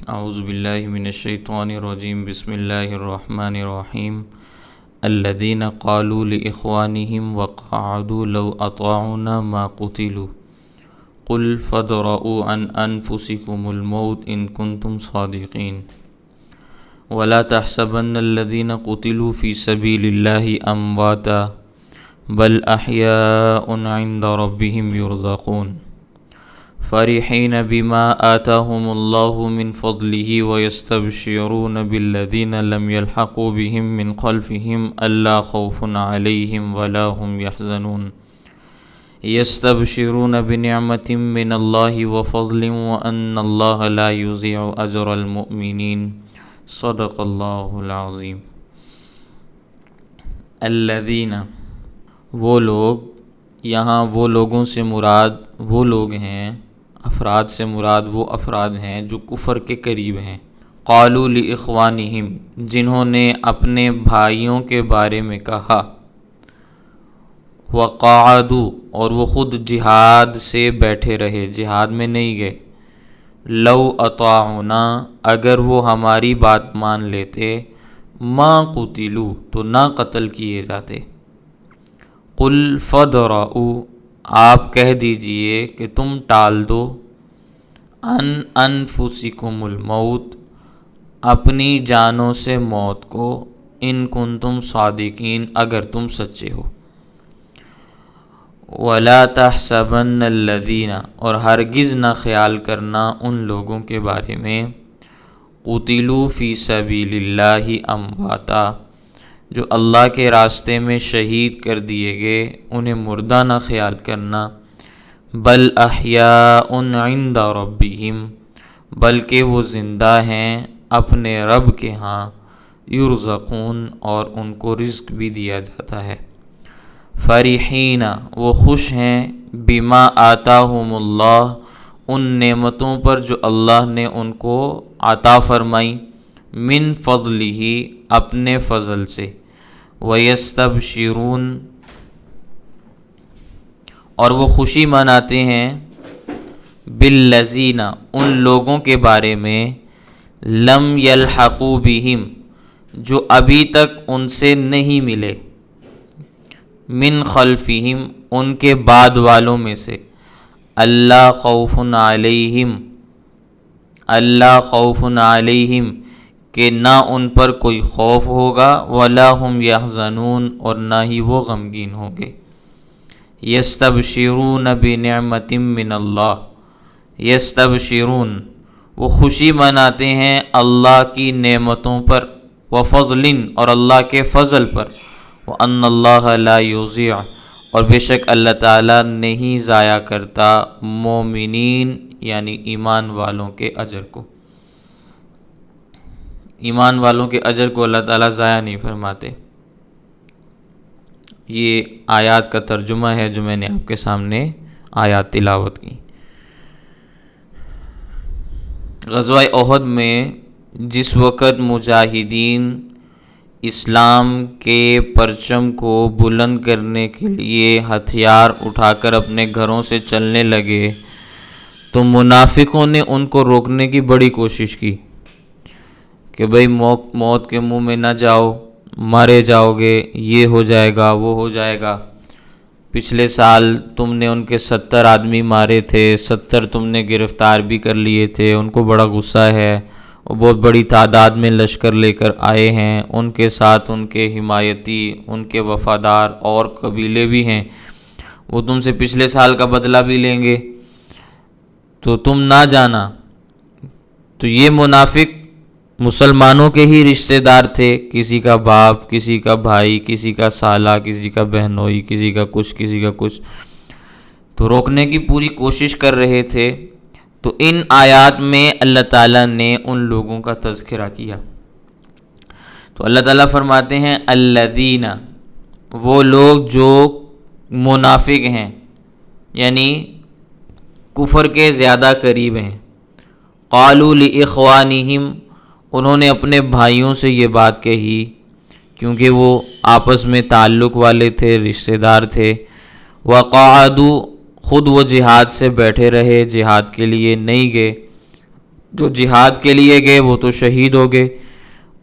اعوذ باللہ من الشیطان الرجیم بسم اللہ الرحمن الرحیم الذین قالوا لإخوانهم وقعدوا لو اطاعونا ما قتلوا قل فادرؤوا عن انفسکم الموت ان کنتم صادقین ولا تحسبن الذین قتلوا فی سبیل اللہ امواتا بل احیاء عند ربهم یرزقون فرحین بما آتاهم اللہ من فضلہ ویستبشرون بالذین لم یلحقوا بهم من خلفهم الا خوف علیہم ولا هم یحزنون یستبشرون بنعمت من اللہ وفضل وان اللہ لا یضیع اجر المؤمنین صدق اللہ العظیم۔ الذین، وہ لوگ، یہاں وہ لوگوں سے مراد وہ لوگ ہیں، افراد سے مراد وہ افراد ہیں جو کفر کے قریب ہیں۔ قالوا لاخوانہم، جنہوں نے اپنے بھائیوں کے بارے میں کہا، وقعدوا، اور وہ خود جہاد سے بیٹھے رہے، جہاد میں نہیں گئے، لو اطاعونا، اگر وہ ہماری بات مان لیتے، ما قتلوا، تو نہ قتل کیے جاتے۔ قل فادرؤوا، آپ کہہ دیجئے کہ تم ٹال دو، ان انفسکم الموت، اپنی جانوں سے موت کو، ان کنتم صادقین، اگر تم سچے ہو۔ ولا تحسبن الذین، اور ہرگز نہ خیال کرنا ان لوگوں کے بارے میں، قتلوا فی سبیل اللہ امواتا، جو اللہ کے راستے میں شہید کر دیے گئے، انہیں مردہ نہ خیال کرنا، بل احیاء عند ربہم، بلکہ وہ زندہ ہیں اپنے رب کے ہاں، یرزقون، اور ان کو رزق بھی دیا جاتا ہے۔ فرحین، وہ خوش ہیں، بما آتاہم اللہ، ان نعمتوں پر جو اللہ نے ان کو عطا فرمائی، من فضلہ، اپنے فضل سے، ویستبشرون، اور وہ خوشی مناتے ہیں، بالذین، ان لوگوں کے بارے میں، لم یلحقوا بہم، جو ابھی تک ان سے نہیں ملے، من خلفہم، ان کے بعد والوں میں سے، اللہ خوف علیہم، اللہ خوف علیہم، کہ نہ ان پر کوئی خوف ہوگا، ولا هم یحزنون، اور نہ ہی وہ غمگین ہوں گے۔ یستبشرون بنعمت من اللہ، یستبشرون، وہ خوشی مناتے ہیں اللہ کی نعمتوں پر، وفضل، اور اللہ کے فضل پر، وان اللہ لا یضیع، اور بے شک اللہ تعالیٰ نہیں ضائع کرتا مومنین، یعنی ایمان والوں کے اجر کو، ایمان والوں کے اجر کو اللہ تعالیٰ ضائع نہیں فرماتے۔ یہ آیات کا ترجمہ ہے جو میں نے آپ کے سامنے آیات تلاوت کی۔ غزوہ احد میں جس وقت مجاہدین اسلام کے پرچم کو بلند کرنے کے لیے ہتھیار اٹھا کر اپنے گھروں سے چلنے لگے، تو منافقوں نے ان کو روکنے کی بڑی کوشش کی کہ بھئی موت کے منہ میں نہ جاؤ، مارے جاؤ گے، یہ ہو جائے گا، وہ ہو جائے گا۔ پچھلے سال تم نے ان کے 70 آدمی مارے تھے، 70 تم نے گرفتار بھی کر لیے تھے، ان کو بڑا غصہ ہے، وہ بہت بڑی تعداد میں لشکر لے کر آئے ہیں، ان کے ساتھ ان کے حمایتی، ان کے وفادار اور قبیلے بھی ہیں، وہ تم سے پچھلے سال کا بدلہ بھی لیں گے، تو تم نہ جانا۔ تو یہ منافق مسلمانوں کے ہی رشتہ دار تھے، کسی کا باپ، کسی کا بھائی، کسی کا سالہ، کسی کا بہنوئی، کسی کا کچھ، کسی کا کچھ، تو روکنے کی پوری کوشش کر رہے تھے۔ تو ان آیات میں اللہ تعالیٰ نے ان لوگوں کا تذکرہ کیا۔ تو اللہ تعالیٰ فرماتے ہیں الذین، وہ لوگ جو منافق ہیں، یعنی کفر کے زیادہ قریب ہیں، قالوا لاخوانہم، انہوں نے اپنے بھائیوں سے یہ بات کہی کیونکہ وہ آپس میں تعلق والے تھے، رشتہ دار تھے، وقعدوا، خود وہ جہاد سے بیٹھے رہے، جہاد کے لیے نہیں گئے، جو جہاد کے لیے گئے وہ تو شہید ہو گئے۔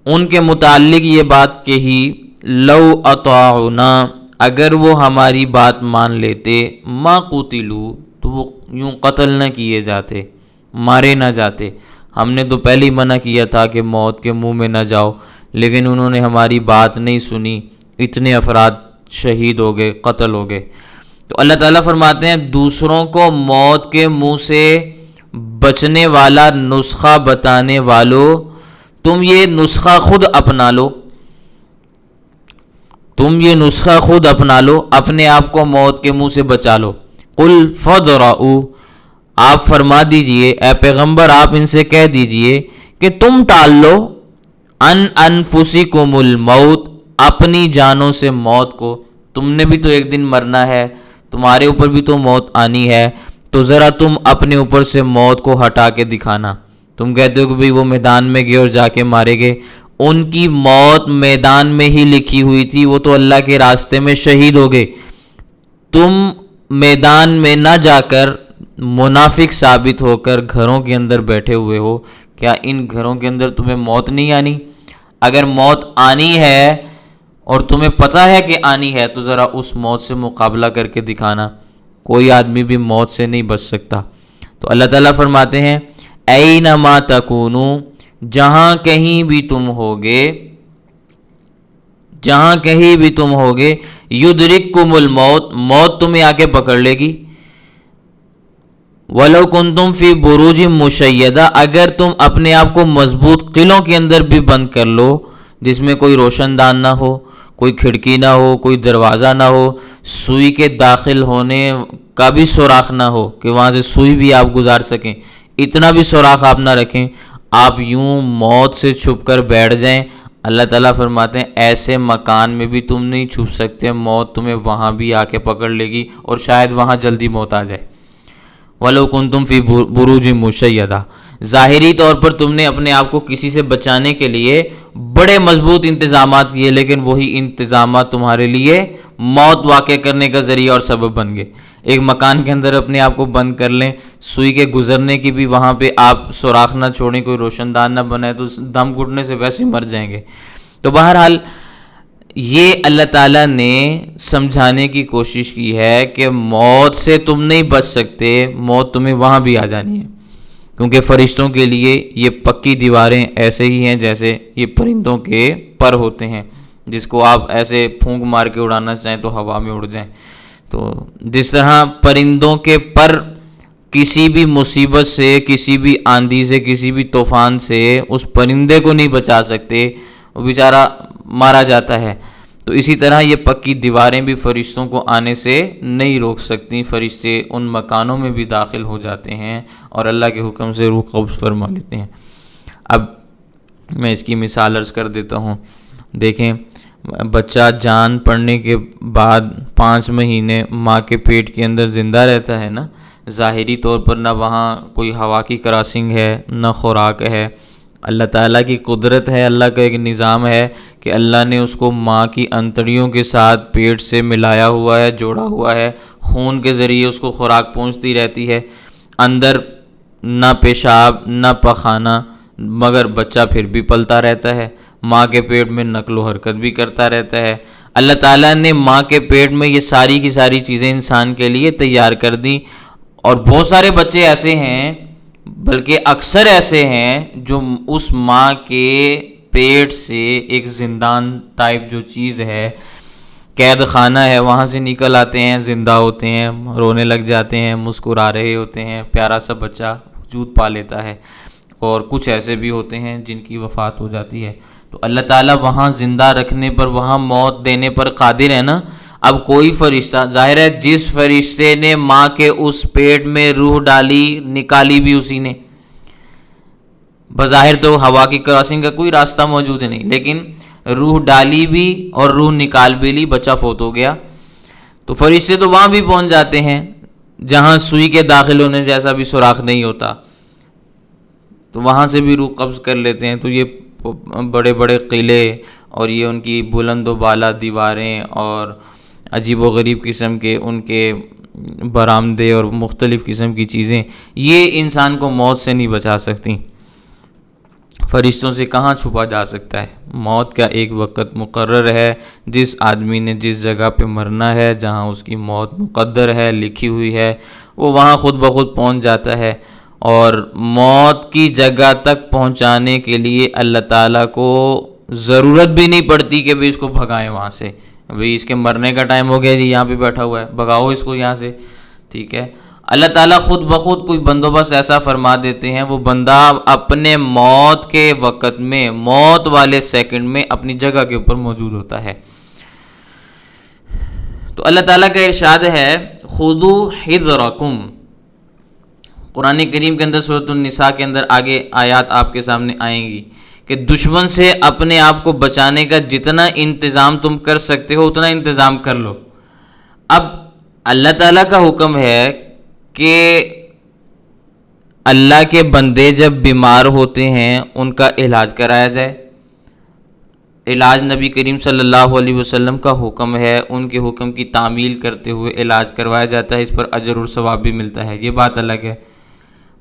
ان کے متعلق یہ بات کہی، لو اطاعنا، اگر وہ ہماری بات مان لیتے، ما قتلوا، تو وہ یوں قتل نہ کیے جاتے، مارے نہ جاتے۔ ہم نے تو پہلے ہی منع کیا تھا کہ موت کے منہ میں نہ جاؤ، لیکن انہوں نے ہماری بات نہیں سنی، اتنے افراد شہید ہو گئے، قتل ہو گئے۔ تو اللہ تعالیٰ فرماتے ہیں دوسروں کو موت کے منہ سے بچنے والا نسخہ بتانے والوں، تم یہ نسخہ خود اپنا لو، تم یہ نسخہ خود اپنا لو، اپنے آپ کو موت کے منہ سے بچا لو۔ قل فادرؤوا، آپ فرما دیجئے اے پیغمبر، آپ ان سے کہہ دیجئے کہ تم ٹال لو، ان انفسکم الموت، اپنی جانوں سے موت کو، تم نے بھی تو ایک دن مرنا ہے، تمہارے اوپر بھی تو موت آنی ہے، تو ذرا تم اپنے اوپر سے موت کو ہٹا کے دکھانا۔ تم کہتے ہو کہ بھئی وہ میدان میں گئے اور جا کے مارے گئے، ان کی موت میدان میں ہی لکھی ہوئی تھی، وہ تو اللہ کے راستے میں شہید ہو گئے۔ تم میدان میں نہ جا کر منافق ثابت ہو کر گھروں کے اندر بیٹھے ہوئے ہو، کیا ان گھروں کے اندر تمہیں موت نہیں آنی؟ اگر موت آنی ہے اور تمہیں پتہ ہے کہ آنی ہے تو ذرا اس موت سے مقابلہ کر کے دکھانا۔ کوئی آدمی بھی موت سے نہیں بچ سکتا۔ تو اللہ تعالیٰ فرماتے ہیں اینما تکونوا، جہاں کہیں بھی تم ہوگے، جہاں کہیں بھی تم ہوگے، یدرککم الموت، موت تمہیں آ کے پکڑ لے گی۔ وَلَوْ كُنْتُمْ فِي بُرُوجٍ مُشَيَّدَةٍ، اگر تم اپنے آپ کو مضبوط قلعوں کے اندر بھی بند کر لو، جس میں کوئی روشن دان نہ ہو، کوئی کھڑکی نہ ہو، کوئی دروازہ نہ ہو، سوئی کے داخل ہونے کا بھی سوراخ نہ ہو کہ وہاں سے سوئی بھی آپ گزار سکیں، اتنا بھی سوراخ آپ نہ رکھیں، آپ یوں موت سے چھپ کر بیٹھ جائیں، اللہ تعالیٰ فرماتے ہیں ایسے مکان میں بھی تم نہیں چھپ سکتے، موت تمہیں وہاں بھی آ کے پکڑ لے گی، اور شاید وہاں جلدی موت آ جائے۔ وَلَوْ كُنْتُمْ فِي بُرُوجٍ مُشَيَّدَةٍ، ظاہری طور پر تم نے اپنے آپ کو کسی سے بچانے کے لیے بڑے مضبوط انتظامات کیے، لیکن وہی انتظامات تمہارے لیے موت واقع کرنے کا ذریعہ اور سبب بن گئے۔ ایک مکان کے اندر اپنے آپ کو بند کر لیں، سوئی کے گزرنے کی بھی وہاں پہ آپ سوراخ نہ چھوڑیں، کوئی روشن دان نہ بنائے تو دم گھٹنے سے ویسے ہی مر جائیں گے۔ تو بہرحال یہ اللہ تعالیٰ نے سمجھانے کی کوشش کی ہے کہ موت سے تم نہیں بچ سکتے، موت تمہیں وہاں بھی آ جانی ہے، کیونکہ فرشتوں کے لیے یہ پکی دیواریں ایسے ہی ہیں جیسے یہ پرندوں کے پر ہوتے ہیں، جس کو آپ ایسے پھونک مار کے اڑانا چاہیں تو ہوا میں اڑ جائیں۔ تو جس طرح پرندوں کے پر کسی بھی مصیبت سے، کسی بھی آندھی سے، کسی بھی طوفان سے اس پرندے کو نہیں بچا سکتے، وہ بیچارہ مارا جاتا ہے، تو اسی طرح یہ پکی دیواریں بھی فرشتوں کو آنے سے نہیں روک سکتی، فرشتے ان مکانوں میں بھی داخل ہو جاتے ہیں اور اللہ کے حکم سے روح قبض فرما لیتے ہیں۔ اب میں اس کی مثال عرض کر دیتا ہوں۔ دیکھیں، بچہ جان پڑنے کے بعد 5 مہینے ماں کے پیٹ کے اندر زندہ رہتا ہے نا، ظاہری طور پر نہ وہاں کوئی ہوا کی کراسنگ ہے، نہ خوراک ہے، اللہ تعالیٰ کی قدرت ہے، اللہ کا ایک نظام ہے کہ اللہ نے اس کو ماں کی انتڑیوں کے ساتھ پیٹ سے ملایا ہوا ہے، جوڑا ہوا ہے، خون کے ذریعے اس کو خوراک پہنچتی رہتی ہے، اندر نہ پیشاب نہ پخانہ، مگر بچہ پھر بھی پلتا رہتا ہے، ماں کے پیٹ میں نقل و حرکت بھی کرتا رہتا ہے۔ اللہ تعالیٰ نے ماں کے پیٹ میں یہ ساری کی ساری چیزیں انسان کے لیے تیار کر دیں، اور بہت سارے بچے ایسے ہیں، بلکہ اکثر ایسے ہیں جو اس ماں کے پیٹ سے ایک زندان ٹائپ جو چیز ہے، قید خانہ ہے، وہاں سے نکل آتے ہیں، زندہ ہوتے ہیں، رونے لگ جاتے ہیں، مسکرا رہے ہوتے ہیں، پیارا سا بچہ وجود پا لیتا ہے، اور کچھ ایسے بھی ہوتے ہیں جن کی وفات ہو جاتی ہے۔ تو اللہ تعالیٰ وہاں زندہ رکھنے پر، وہاں موت دینے پر قادر ہے نا۔ اب کوئی فرشتہ، ظاہر ہے جس فرشتے نے ماں کے اس پیٹ میں روح ڈالی، نکالی بھی اسی نے، بظاہر تو ہوا کی کراسنگ کا کوئی راستہ موجود نہیں، لیکن روح ڈالی بھی اور روح نکال بھی لی، بچہ فوت ہو گیا۔ تو فرشتے تو وہاں بھی پہنچ جاتے ہیں جہاں سوئی کے داخل ہونے جیسا بھی سوراخ نہیں ہوتا، تو وہاں سے بھی روح قبض کر لیتے ہیں۔ تو یہ بڑے بڑے قلعے اور یہ ان کی بلند و بالا دیواریں اور عجیب و غریب قسم کے ان کے برآمدے اور مختلف قسم کی چیزیں، یہ انسان کو موت سے نہیں بچا سکتی۔ فرشتوں سے کہاں چھپا جا سکتا ہے؟ موت کا ایک وقت مقرر ہے، جس آدمی نے جس جگہ پہ مرنا ہے، جہاں اس کی موت مقدر ہے، لکھی ہوئی ہے، وہ وہاں خود بخود پہنچ جاتا ہے، اور موت کی جگہ تک پہنچانے کے لیے اللہ تعالیٰ کو ضرورت بھی نہیں پڑتی کہ بھی اس کو بھگائیں وہاں سے، بھئی اس کے مرنے کا ٹائم ہو گیا جی، یہاں پہ بیٹھا ہوا ہے، بھگاؤ اس کو یہاں سے، ٹھیک ہے۔ اللہ تعالیٰ خود بخود کوئی بندوبست ایسا فرما دیتے ہیں، وہ بندہ اپنے موت کے وقت میں، موت والے سیکنڈ میں اپنی جگہ کے اوپر موجود ہوتا ہے۔ تو اللہ تعالیٰ کا ارشاد ہے خذوا حذرکم، قرآن کریم کے اندر سورۃ النساء کے اندر آگے آیات آپ کے سامنے آئیں گی کہ دشمن سے اپنے آپ کو بچانے کا جتنا انتظام تم کر سکتے ہو اتنا انتظام کر لو۔ اب اللہ تعالیٰ کا حکم ہے کہ اللہ کے بندے جب بیمار ہوتے ہیں ان کا علاج کرایا جائے، علاج نبی کریم صلی اللہ علیہ وسلم کا حکم ہے، ان کے حکم کی تعمیل کرتے ہوئے علاج کروایا جاتا ہے، اس پر اجر اور ثواب بھی ملتا ہے، یہ بات الگ ہے۔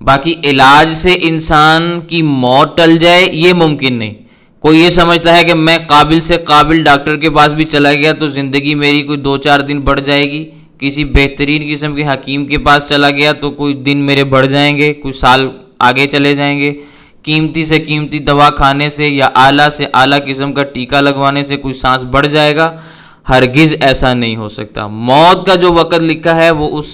باقی علاج سے انسان کی موت ٹل جائے یہ ممکن نہیں۔ کوئی یہ سمجھتا ہے کہ میں قابل سے قابل ڈاکٹر کے پاس بھی چلا گیا تو زندگی میری کوئی 2-4 دن بڑھ جائے گی، کسی بہترین قسم کے حکیم کے پاس چلا گیا تو کوئی دن میرے بڑھ جائیں گے، کوئی سال آگے چلے جائیں گے، قیمتی سے قیمتی دوا کھانے سے یا اعلیٰ سے اعلیٰ قسم کا ٹیکہ لگوانے سے کوئی سانس بڑھ جائے گا، ہرگز ایسا نہیں ہو سکتا۔ موت کا جو وقت لکھا ہے وہ اس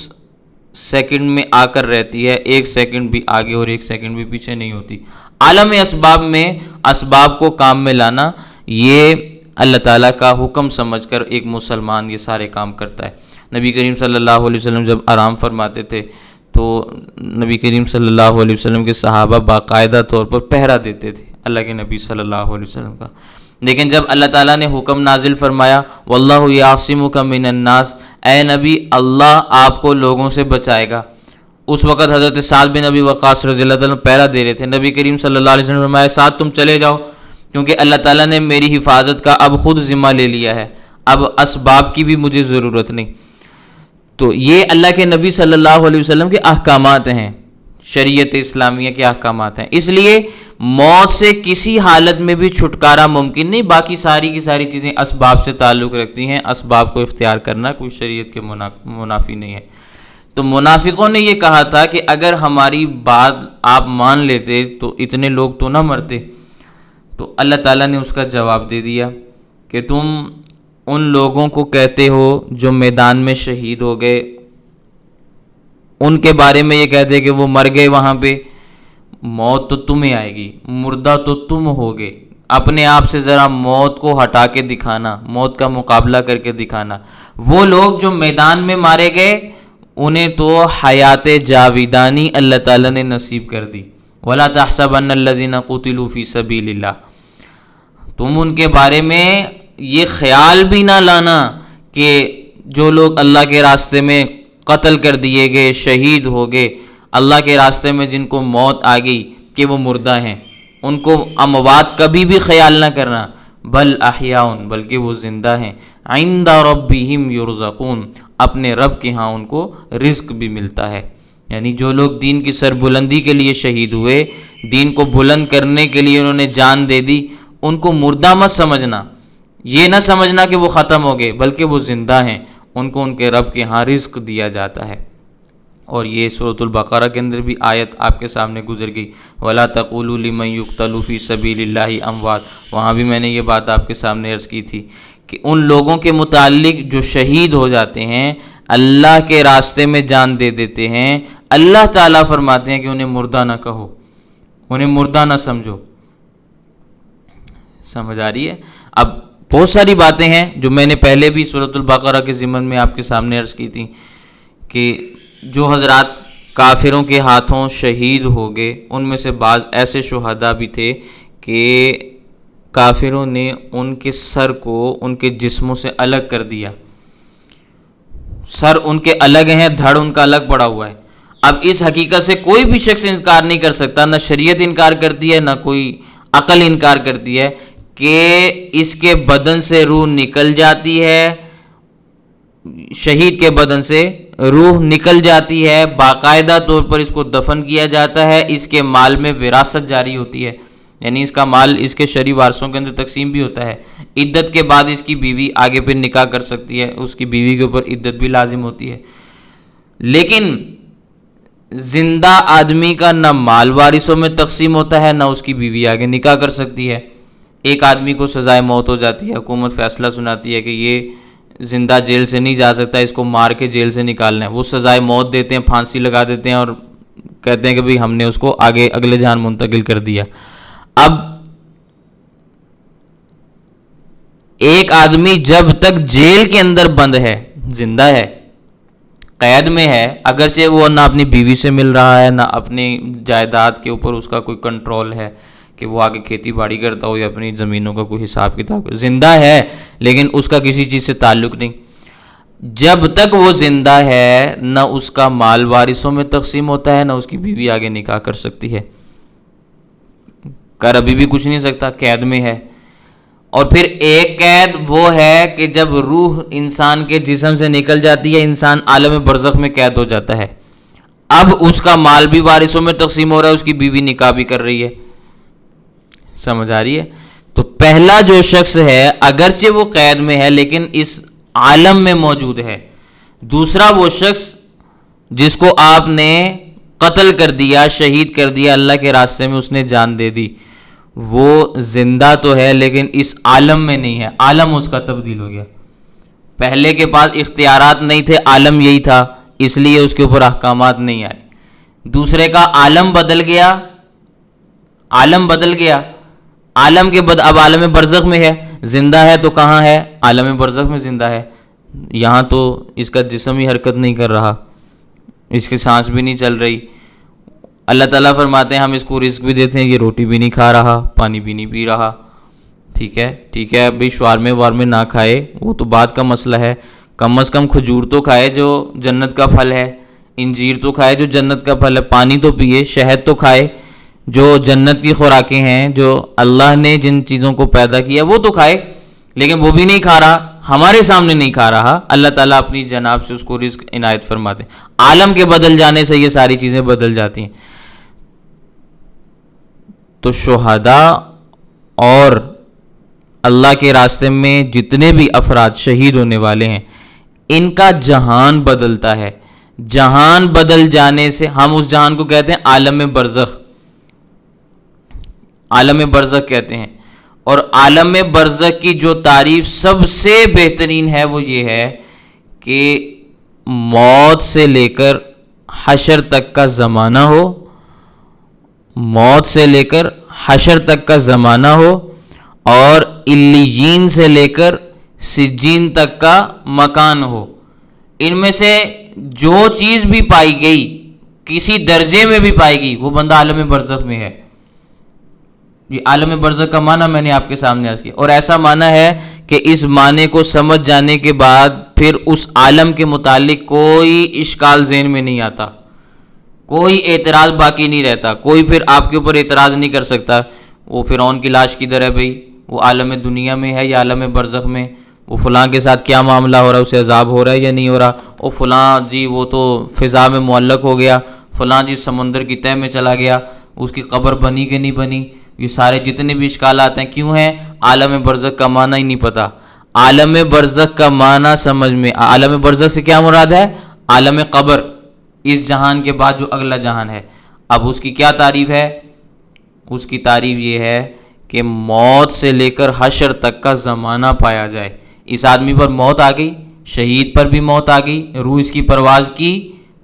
سیکنڈ میں آ کر رہتی ہے، 1 سیکنڈ بھی آگے اور 1 سیکنڈ بھی پیچھے نہیں ہوتی۔ عالم اسباب میں اسباب کو کام میں لانا یہ اللہ تعالیٰ کا حکم سمجھ کر ایک مسلمان یہ سارے کام کرتا ہے۔ نبی کریم صلی اللہ علیہ وسلم جب آرام فرماتے تھے تو نبی کریم صلی اللہ علیہ وسلم کے صحابہ باقاعدہ طور پر پہرا دیتے تھے اللہ کے نبی صلی اللہ علیہ وسلم کا، لیکن جب اللہ تعالیٰ نے حکم نازل فرمایا واللہ یعصمک من الناس، اے نبی اللہ آپ کو لوگوں سے بچائے گا، اس وقت حضرت سعد بن ابی وقاص رضی اللہ عنہ پہرا دے رہے تھے، نبی کریم صلی اللہ علیہ وسلم نے فرمایا سعد تم چلے جاؤ، کیونکہ اللہ تعالیٰ نے میری حفاظت کا اب خود ذمہ لے لیا ہے، اب اسباب کی بھی مجھے ضرورت نہیں۔ تو یہ اللہ کے نبی صلی اللہ علیہ وسلم کے احکامات ہیں، شریعت اسلامیہ کے احکامات ہیں، اس لیے موت سے کسی حالت میں بھی چھٹکارا ممکن نہیں۔ باقی ساری کی ساری چیزیں اسباب سے تعلق رکھتی ہیں، اسباب کو اختیار کرنا کوئی شریعت کے منافی نہیں ہے۔ تو منافقوں نے یہ کہا تھا کہ اگر ہماری بات آپ مان لیتے تو اتنے لوگ تو نہ مرتے، تو اللہ تعالیٰ نے اس کا جواب دے دیا کہ تم ان لوگوں کو کہتے ہو جو میدان میں شہید ہو گئے، ان کے بارے میں یہ کہتے کہ وہ مر گئے وہاں پہ، موت تو تمہیں آئے گی، مردہ تو تم ہوگے۔ اپنے آپ سے ذرا موت کو ہٹا کے دکھانا، موت کا مقابلہ کر کے دکھانا۔ وہ لوگ جو میدان میں مارے گئے انہیں تو حیات جاویدانی اللہ تعالیٰ نے نصیب کر دی۔ وَلَا تَحْسَبَنَّ الَّذِينَ قُتِلُوا فِي سَبِيلِ اللَّهِ، تم ان کے بارے میں یہ خیال بھی نہ لانا کہ جو لوگ اللہ کے راستے میں قتل کر دیے گئے، شہید ہو گئے، اللہ کے راستے میں جن کو موت آ گئی کہ وہ مردہ ہیں، ان کو اموات کبھی بھی خیال نہ کرنا، بل احیاء، بلکہ وہ زندہ ہیں، عند ربہم یرزقون، اپنے رب کے ہاں ان کو رزق بھی ملتا ہے۔ یعنی جو لوگ دین کی سربلندی کے لیے شہید ہوئے، دین کو بلند کرنے کے لیے انہوں نے جان دے دی، ان کو مردہ مت سمجھنا، یہ نہ سمجھنا کہ وہ ختم ہو گئے، بلکہ وہ زندہ ہیں، ان کو ان کے رب کے ہاں رزق دیا جاتا ہے۔ اور یہ سورۃ البقرہ کے اندر بھی آیت آپ کے سامنے گزر گئی، وَلَا تَقُولُوا لِمَن يُقْتَلُ فِي سَبِيلِ اللَّهِ أَمْوَاتٌ، وہاں بھی میں نے یہ بات آپ کے سامنے عرض کی تھی کہ ان لوگوں کے متعلق جو شہید ہو جاتے ہیں، اللہ کے راستے میں جان دے دیتے ہیں، اللہ تعالیٰ فرماتے ہیں کہ انہیں مردہ نہ کہو، انہیں مردہ نہ سمجھو۔ سمجھ آ رہی ہے؟ اب بہت ساری باتیں ہیں جو میں نے پہلے بھی سورۃ البقرہ کے ضمن میں آپ کے سامنے عرض کی تھی کہ جو حضرات کافروں کے ہاتھوں شہید ہو گئے، ان میں سے بعض ایسے شہداء بھی تھے کہ کافروں نے ان کے سر کو ان کے جسموں سے الگ کر دیا، سر ان کے الگ ہیں، دھڑ ان کا الگ پڑا ہوا ہے۔ اب اس حقیقت سے کوئی بھی شخص انکار نہیں کر سکتا، نہ شریعت انکار کرتی ہے، نہ کوئی عقل انکار کرتی ہے کہ اس کے بدن سے روح نکل جاتی ہے، شہید کے بدن سے روح نکل جاتی ہے، باقاعدہ طور پر اس کو دفن کیا جاتا ہے، اس کے مال میں وراثت جاری ہوتی ہے، یعنی اس کا مال اس کے شرعی وارثوں کے اندر تقسیم بھی ہوتا ہے۔ عدت کے بعد اس کی بیوی آگے پھر نکاح کر سکتی ہے، اس کی بیوی کے اوپر عدت بھی لازم ہوتی ہے۔ لیکن زندہ آدمی کا نہ مال وارثوں میں تقسیم ہوتا ہے، نہ اس کی بیوی آگے نکاح کر سکتی ہے۔ ایک آدمی کو سزائے موت ہو جاتی ہے، حکومت فیصلہ سناتی ہے کہ یہ زندہ جیل سے نہیں جا سکتا، اس کو مار کے جیل سے نکالنا ہے، وہ سزائے موت دیتے ہیں، پھانسی لگا دیتے ہیں اور کہتے ہیں کہ بھئی ہم نے اس کو آگے اگلے جہان منتقل کر دیا۔ اب ایک آدمی جب تک جیل کے اندر بند ہے، زندہ ہے، قید میں ہے، اگرچہ وہ نہ اپنی بیوی سے مل رہا ہے، نہ اپنی جائیداد کے اوپر اس کا کوئی کنٹرول ہے کہ وہ آگے کھیتی باڑی کرتا ہو یا اپنی زمینوں کا کوئی حساب کتاب، زندہ ہے لیکن اس کا کسی چیز سے تعلق نہیں۔ جب تک وہ زندہ ہے نہ اس کا مال وارثوں میں تقسیم ہوتا ہے، نہ اس کی بیوی آگے نکاح کر سکتی ہے، کر ابھی بھی کچھ نہیں سکتا، قید میں ہے۔ اور پھر ایک قید وہ ہے کہ جب روح انسان کے جسم سے نکل جاتی ہے، انسان عالم برزخ میں قید ہو جاتا ہے، اب اس کا مال بھی وارثوں میں تقسیم ہو رہا ہے، اس کی بیوی نکاح بھی کر رہی ہے، سمجھ آ رہی ہے؟ تو پہلا جو شخص ہے اگرچہ وہ قید میں ہے لیکن اس عالم میں موجود ہے۔ دوسرا وہ شخص جس کو آپ نے قتل کر دیا، شہید کر دیا، اللہ کے راستے میں اس نے جان دے دی، وہ زندہ تو ہے لیکن اس عالم میں نہیں ہے، عالم اس کا تبدیل ہو گیا۔ پہلے کے پاس اختیارات نہیں تھے، عالم یہی تھا، اس لیے اس کے اوپر احکامات نہیں آئے۔ دوسرے کا عالم بدل گیا، عالم بدل گیا، عالم کے بعد اب عالم برزخ میں ہے، زندہ ہے تو کہاں ہے؟ عالم برزخ میں زندہ ہے، یہاں تو اس کا جسم ہی حرکت نہیں کر رہا، اس کی سانس بھی نہیں چل رہی۔ اللہ تعالیٰ فرماتے ہیں ہم اس کو رزق بھی دیتے ہیں، یہ روٹی بھی نہیں کھا رہا، پانی بھی نہیں پی رہا، ٹھیک ہے ابھی شوارمے وارمے نہ کھائے، وہ تو بات کا مسئلہ ہے، کم از کم کھجور تو کھائے جو جنت کا پھل ہے، انجیر تو کھائے جو جنت کا پھل ہے، پانی تو پیے، شہد تو کھائے جو جنت کی خوراکیں ہیں، جو اللہ نے جن چیزوں کو پیدا کیا وہ تو کھائے، لیکن وہ بھی نہیں کھا رہا، ہمارے سامنے نہیں کھا رہا، اللہ تعالیٰ اپنی جناب سے اس کو رزق عنایت فرماتے ہیں۔ عالم کے بدل جانے سے یہ ساری چیزیں بدل جاتی ہیں۔ تو شہداء اور اللہ کے راستے میں جتنے بھی افراد شہید ہونے والے ہیں ان کا جہان بدلتا ہے، جہان بدل جانے سے ہم اس جہان کو کہتے ہیں عالم برزخ، عالم برزخ کہتے ہیں۔ اور عالم برزخ کی جو تعریف سب سے بہترین ہے وہ یہ ہے کہ موت سے لے کر حشر تک کا زمانہ ہو، موت سے لے کر حشر تک کا زمانہ ہو، اور علیین سے لے کر سجین تک کا مکان ہو۔ ان میں سے جو چیز بھی پائی گئی، کسی درجے میں بھی پائی گئی، وہ بندہ عالم برزخ میں ہے۔ یہ عالم برزخ کا معنی میں نے آپ کے سامنے عرض کیا، اور ایسا معنی ہے کہ اس معنی کو سمجھ جانے کے بعد پھر اس عالم کے متعلق کوئی اشکال ذہن میں نہیں آتا، کوئی اعتراض باقی نہیں رہتا، کوئی پھر آپ کے اوپر اعتراض نہیں کر سکتا وہ فرعون کی لاش کدھر ہے بھئی، وہ عالم دنیا میں ہے یا عالم برزخ میں، وہ فلاں کے ساتھ کیا معاملہ ہو رہا ہے، اسے عذاب ہو رہا ہے یا نہیں ہو رہا، وہ فلاں جی وہ تو فضا میں معلق ہو گیا، فلاں جی سمندر کی تہہ میں چلا گیا، اس کی قبر بنی کہ نہیں بنی۔ یہ سارے جتنے بھی اشکالات ہیں کیوں ہیں؟ عالم برزخ کا معنی ہی نہیں پتہ۔ عالم برزخ کا معنی سمجھ میں، عالم برزخ سے کیا مراد ہے؟ عالم قبر، اس جہان کے بعد جو اگلا جہان ہے۔ اب اس کی کیا تعریف ہے؟ اس کی تعریف یہ ہے کہ موت سے لے کر حشر تک کا زمانہ پایا جائے۔ اس آدمی پر موت آ گئی، شہید پر بھی موت آ گئی، روح اس کی پرواز کی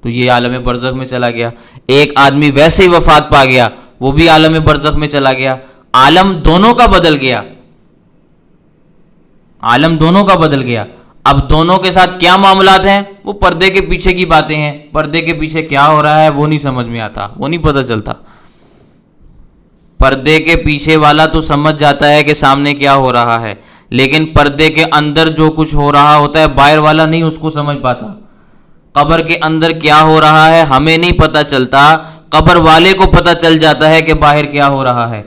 تو یہ عالم برزخ میں چلا گیا۔ ایک آدمی ویسے ہی وفات پا گیا، وہ بھی عالم برزخ میں چلا گیا۔ عالم دونوں کا بدل گیا، عالم دونوں کا بدل گیا۔ اب دونوں کے ساتھ کیا معاملات ہیں؟ وہ پردے کے پیچھے کی باتیں ہیں، پردے کے پیچھے کیا ہو رہا ہے وہ نہیں سمجھ میں آتا، وہ نہیں پتہ چلتا۔ پردے کے پیچھے والا تو سمجھ جاتا ہے کہ سامنے کیا ہو رہا ہے، لیکن پردے کے اندر جو کچھ ہو رہا ہوتا ہے باہر والا نہیں اس کو سمجھ پاتا۔ قبر کے اندر کیا ہو رہا ہے ہمیں نہیں پتہ چلتا، قبر والے کو پتہ چل جاتا ہے کہ باہر کیا ہو رہا ہے۔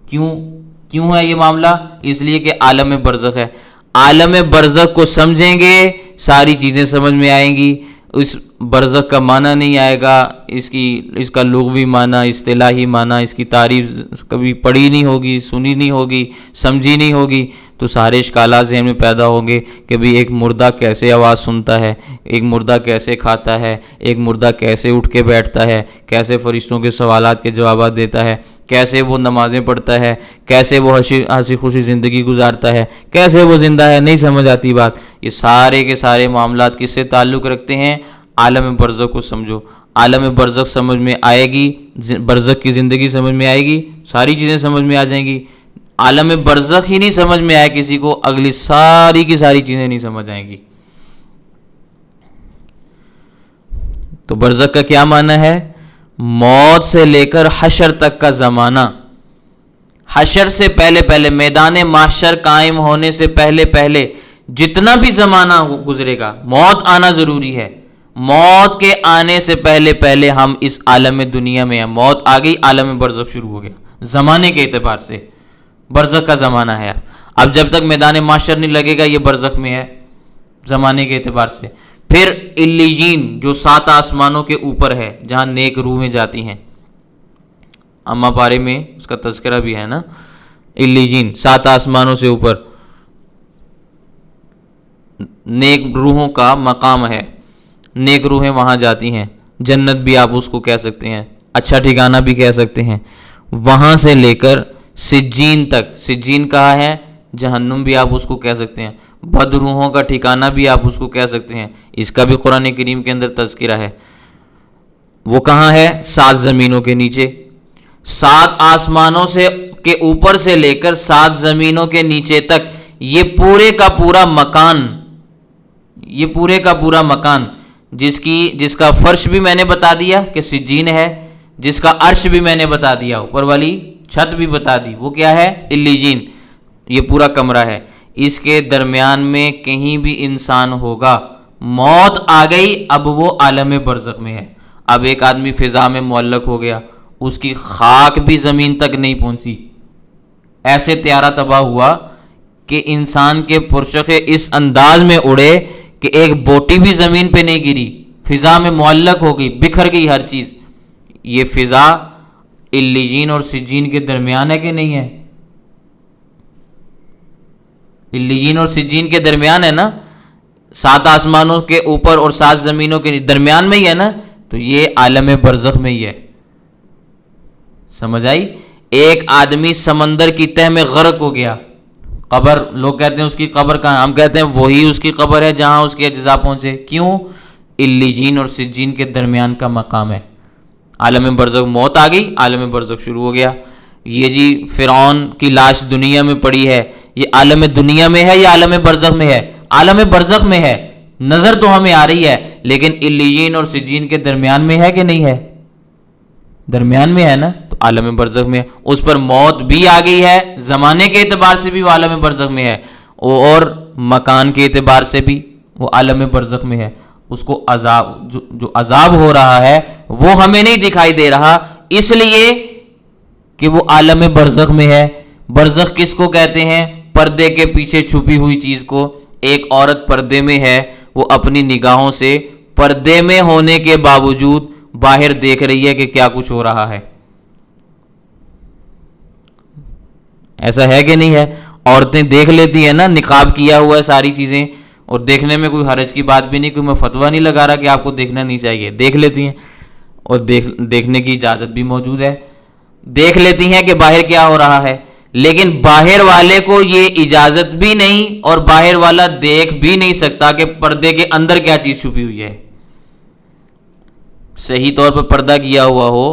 کیوں ہے یہ معاملہ؟ اس لیے کہ عالم برزخ ہے۔ عالم برزخ کو سمجھیں گے ساری چیزیں سمجھ میں آئیں گی، اس برزخ کا معنی نہیں آئے گا، اس کا لغوی معنی، اصطلاحی معنی، اس کی تعریف کبھی پڑھی نہیں ہوگی، سنی نہیں ہوگی، سمجھی نہیں ہوگی، تو سارے اشکالات ذہن میں پیدا ہوں گے کہ بھئی ایک مردہ کیسے آواز سنتا ہے، ایک مردہ کیسے کھاتا ہے، ایک مردہ کیسے اٹھ کے بیٹھتا ہے، کیسے فرشتوں کے سوالات کے جوابات دیتا ہے، کیسے وہ نمازیں پڑھتا ہے، کیسے وہ ہنسی خوشی زندگی گزارتا ہے، کیسے وہ زندہ ہے، نہیں سمجھ آتی بات۔ یہ سارے کے سارے معاملات کس سے تعلق رکھتے ہیں؟ عالم برزخ کو سمجھو، عالم برزخ سمجھ میں آئے گی، برزخ کی زندگی سمجھ میں آئے گی، ساری چیزیں سمجھ میں آ جائیں گی۔ عالم برزخ ہی نہیں سمجھ میں آئے کسی کو، اگلی ساری کی ساری چیزیں نہیں سمجھ آئیں گی۔ تو برزخ کا کیا معنی ہے؟ موت سے لے کر حشر تک کا زمانہ۔ حشر سے پہلے میدان محشر قائم ہونے سے پہلے جتنا بھی زمانہ گزرے گا، موت آنا ضروری ہے۔ موت کے آنے سے پہلے ہم اس عالم دنیا میں ہیں۔ موت آ گئی، عالم برزخ شروع ہو گیا۔ زمانے کے اعتبار سے برزخ کا زمانہ ہے۔ اب جب تک میدان محشر نہیں لگے گا، یہ برزخ میں ہے زمانے کے اعتبار سے۔ پھر علیین جو 7 آسمانوں کے اوپر ہے، جہاں نیک روحیں جاتی ہیں، اما پارے میں اس کا تذکرہ بھی ہے نا۔ علیین 7 آسمانوں سے اوپر نیک روحوں کا مقام ہے، نیک روحیں وہاں جاتی ہیں۔ جنت بھی آپ اس کو کہہ سکتے ہیں، اچھا ٹھکانہ بھی کہہ سکتے ہیں۔ وہاں سے لے کر سجین تک، سجین کہا ہے، جہنم بھی آپ اس کو کہہ سکتے ہیں، بد روحوں کا ٹھکانہ بھی آپ اس کو کہہ سکتے ہیں۔ اس کا بھی قرآن کریم کے اندر تذکرہ ہے۔ وہ کہاں ہے؟ 7 زمینوں کے نیچے، 7 آسمانوں سے کے اوپر سے لے کر 7 زمینوں کے نیچے تک، یہ پورے کا پورا مکان، یہ پورے کا پورا مکان، جس کا فرش بھی میں نے بتا دیا کہ سجین ہے، جس کا عرش بھی میں نے بتا دیا، اوپر والی چھت بھی بتا دی، وہ کیا ہے؟ علیین۔ یہ پورا کمرہ ہے، اس کے درمیان میں کہیں بھی انسان ہوگا، موت آ گئی، اب وہ عالم برزخ میں ہے۔ اب ایک آدمی فضا میں معلق ہو گیا، اس کی خاک بھی زمین تک نہیں پہنچی، ایسے طیارہ تباہ ہوا کہ انسان کے پرچخے اس انداز میں اڑے کہ ایک بوٹی بھی زمین پہ نہیں گری، فضا میں معلق ہو گئی، بکھر گئی ہر چیز۔ یہ فضا علیین اور سجین کے درمیان ہے کہ نہیں ہے؟ علیین اور سجین کے درمیان ہے نا، 7 آسمانوں کے اوپر اور 7 زمینوں کے درمیان میں ہی ہے نا، تو یہ عالم برزخ میں ہی ہے۔ سمجھ آئی؟ ایک آدمی سمندر کی تہ میں غرق ہو گیا، قبر، لوگ کہتے ہیں اس کی قبر کہاں، ہم کہتے ہیں وہی اس کی قبر ہے جہاں اس کے اجزاء پہنچے۔ کیوں؟ علیین اور سجین کے درمیان کا مقام ہے۔ عالم برزخ، موت آ گئی، عالم برزخ شروع ہو گیا۔ یہ جی فرعون کی لاش دنیا میں پڑی ہے، یہ عالم دنیا میں ہے یا عالم برزخ میں ہے؟ عالم برزخ میں ہے، نظر تو ہمیں آ رہی ہے، لیکن علیین اور سجین کے درمیان میں ہے کہ نہیں ہے؟ درمیان میں ہے نا، تو عالم برزخ میں ہے۔ اس پر موت بھی آ گئی ہے، زمانے کے اعتبار سے بھی وہ عالم برزخ میں ہے، اور مکان کے اعتبار سے بھی وہ عالم برزخ میں ہے۔ اس کو عذاب، جو عذاب ہو رہا ہے وہ ہمیں نہیں دکھائی دے رہا، اس لیے کہ وہ عالم برزخ میں ہے۔ برزخ کس کو کہتے ہیں؟ پردے کے پیچھے چھپی ہوئی چیز کو۔ ایک عورت پردے میں ہے، وہ اپنی نگاہوں سے پردے میں ہونے کے باوجود باہر دیکھ رہی ہے کہ کیا کچھ ہو رہا ہے۔ ایسا ہے کہ نہیں ہے؟ عورتیں دیکھ لیتی ہیں نا، نقاب کیا ہوا ہے ساری چیزیں، اور دیکھنے میں کوئی حرج کی بات بھی نہیں، کوئی میں فتویٰ نہیں لگا رہا کہ آپ کو دیکھنا نہیں چاہیے، دیکھ لیتی ہیں، اور دیکھنے کی اجازت بھی موجود ہے، دیکھ لیتی ہیں کہ باہر کیا ہو رہا ہے۔ لیکن باہر والے کو یہ اجازت بھی نہیں، اور باہر والا دیکھ بھی نہیں سکتا کہ پردے کے اندر کیا چیز چھپی ہوئی ہے۔ صحیح طور پر پردہ کیا ہوا ہو،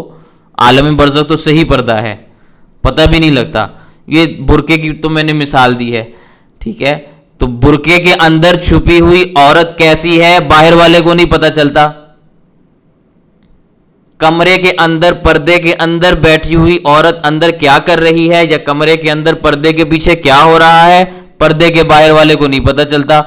عالم برزخ تو صحیح پردہ ہے، پتہ بھی نہیں لگتا۔ یہ برقعے کی تو میں نے مثال دی ہے، ٹھیک ہے؟ تو برقعے کے اندر چھپی ہوئی عورت کیسی ہے باہر والے کو نہیں پتہ چلتا۔ کمرے کے اندر، پردے کے اندر بیٹھی ہوئی عورت اندر کیا کر رہی ہے، یا کمرے کے اندر پردے کے پیچھے کیا ہو رہا ہے، پردے کے باہر والے کو نہیں پتہ چلتا۔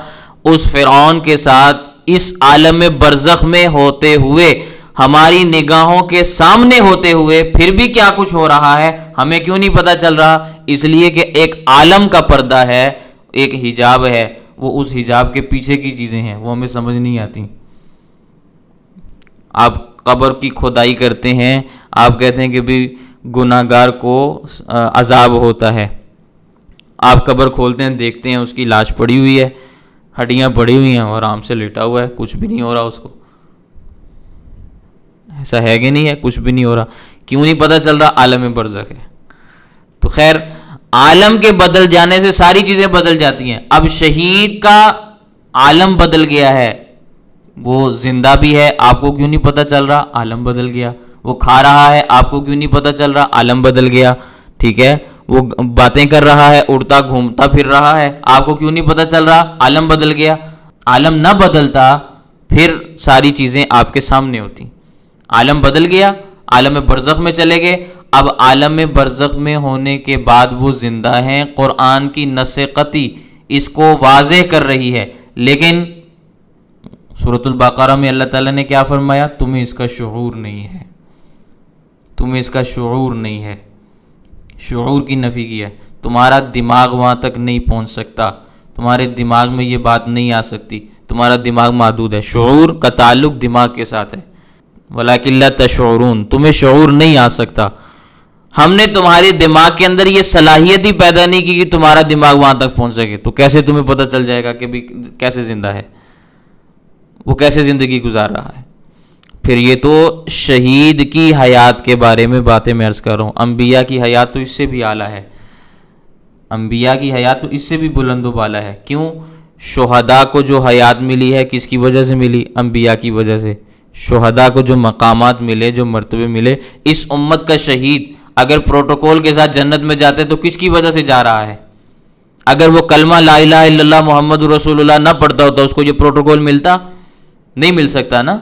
اس فرعون کے ساتھ اس عالم برزخ میں ہوتے ہوئے، ہماری نگاہوں کے سامنے ہوتے ہوئے پھر بھی کیا کچھ ہو رہا ہے ہمیں کیوں نہیں پتہ چل رہا؟ اس لیے کہ ایک عالم کا پردہ ہے، ایک حجاب ہے، وہ اس حجاب کے پیچھے کی چیزیں ہیں، وہ ہمیں سمجھ نہیں آتی۔ آپ قبر کی کھدائی کرتے ہیں، آپ کہتے ہیں کہ بھی گناہ گار کو عذاب ہوتا ہے، آپ قبر کھولتے ہیں، دیکھتے ہیں اس کی لاش پڑی ہوئی ہے، ہڈیاں پڑی ہوئی ہیں اور آرام سے لیٹا ہوا ہے، کچھ بھی نہیں ہو رہا اس کو. ایسا ہے کہ نہیں ہے؟ کچھ بھی نہیں ہو رہا. کیوں نہیں پتہ چل رہا؟ عالم برزخ ہے. تو خیر، عالم کے بدل جانے سے ساری چیزیں بدل جاتی ہیں. اب شہید کا عالم بدل گیا ہے، وہ زندہ بھی ہے، آپ کو کیوں نہیں پتہ چل رہا؟ عالم بدل گیا. وہ کھا رہا ہے، آپ کو کیوں نہیں پتہ چل رہا؟ عالم بدل گیا. ٹھیک ہے، وہ باتیں کر رہا ہے، اڑتا گھومتا پھر رہا ہے، آپ کو کیوں نہیں پتہ چل رہا؟ عالم بدل گیا. عالم نہ بدلتا پھر ساری چیزیں آپ کے سامنے ہوتی. عالم بدل گیا، عالم برزخ میں چلے گئے. اب عالم برزخ میں ہونے کے بعد وہ زندہ ہیں. قرآن کی نص قطعی اس کو واضح کر رہی ہے، لیکن سورۃ البقرہ میں اللہ تعالیٰ نے کیا فرمایا؟ تمہیں اس کا شعور نہیں ہے، تمہیں اس کا شعور نہیں ہے. شعور کی نفی کی ہے. تمہارا دماغ وہاں تک نہیں پہنچ سکتا، تمہارے دماغ میں یہ بات نہیں آ سکتی، تمہارا دماغ محدود ہے. شعور کا تعلق دماغ کے ساتھ ہے. وَلَٰكِن لَا تَشْعُرُونَ، تمہیں شعور نہیں آ سکتا. ہم نے تمہارے دماغ کے اندر یہ صلاحیت ہی پیدا نہیں کی کہ تمہارا دماغ وہاں تک پہنچ سکے. تو کیسے تمہیں پتہ چل جائے گا کہ بھی کیسے زندہ ہے، وہ کیسے زندگی گزار رہا ہے؟ پھر یہ تو شہید کی حیات کے بارے میں باتیں میں عرض کر رہا ہوں. انبیاء کی حیات تو اس سے بھی اعلیٰ ہے، انبیاء کی حیات تو اس سے بھی بلند و بالا ہے. کیوں؟ شہداء کو جو حیات ملی ہے کس کی وجہ سے ملی؟ انبیاء کی وجہ سے. شہداء کو جو مقامات ملے، جو مرتبے ملے، اس امت کا شہید اگر پروٹوکول کے ساتھ جنت میں جاتے تو کس کی وجہ سے جا رہا ہے؟ اگر وہ کلمہ لا الہ الا اللہ محمد رسول اللہ نہ پڑھتا ہوتا اس کو یہ پروٹوکول ملتا؟ نہیں مل سکتا نا.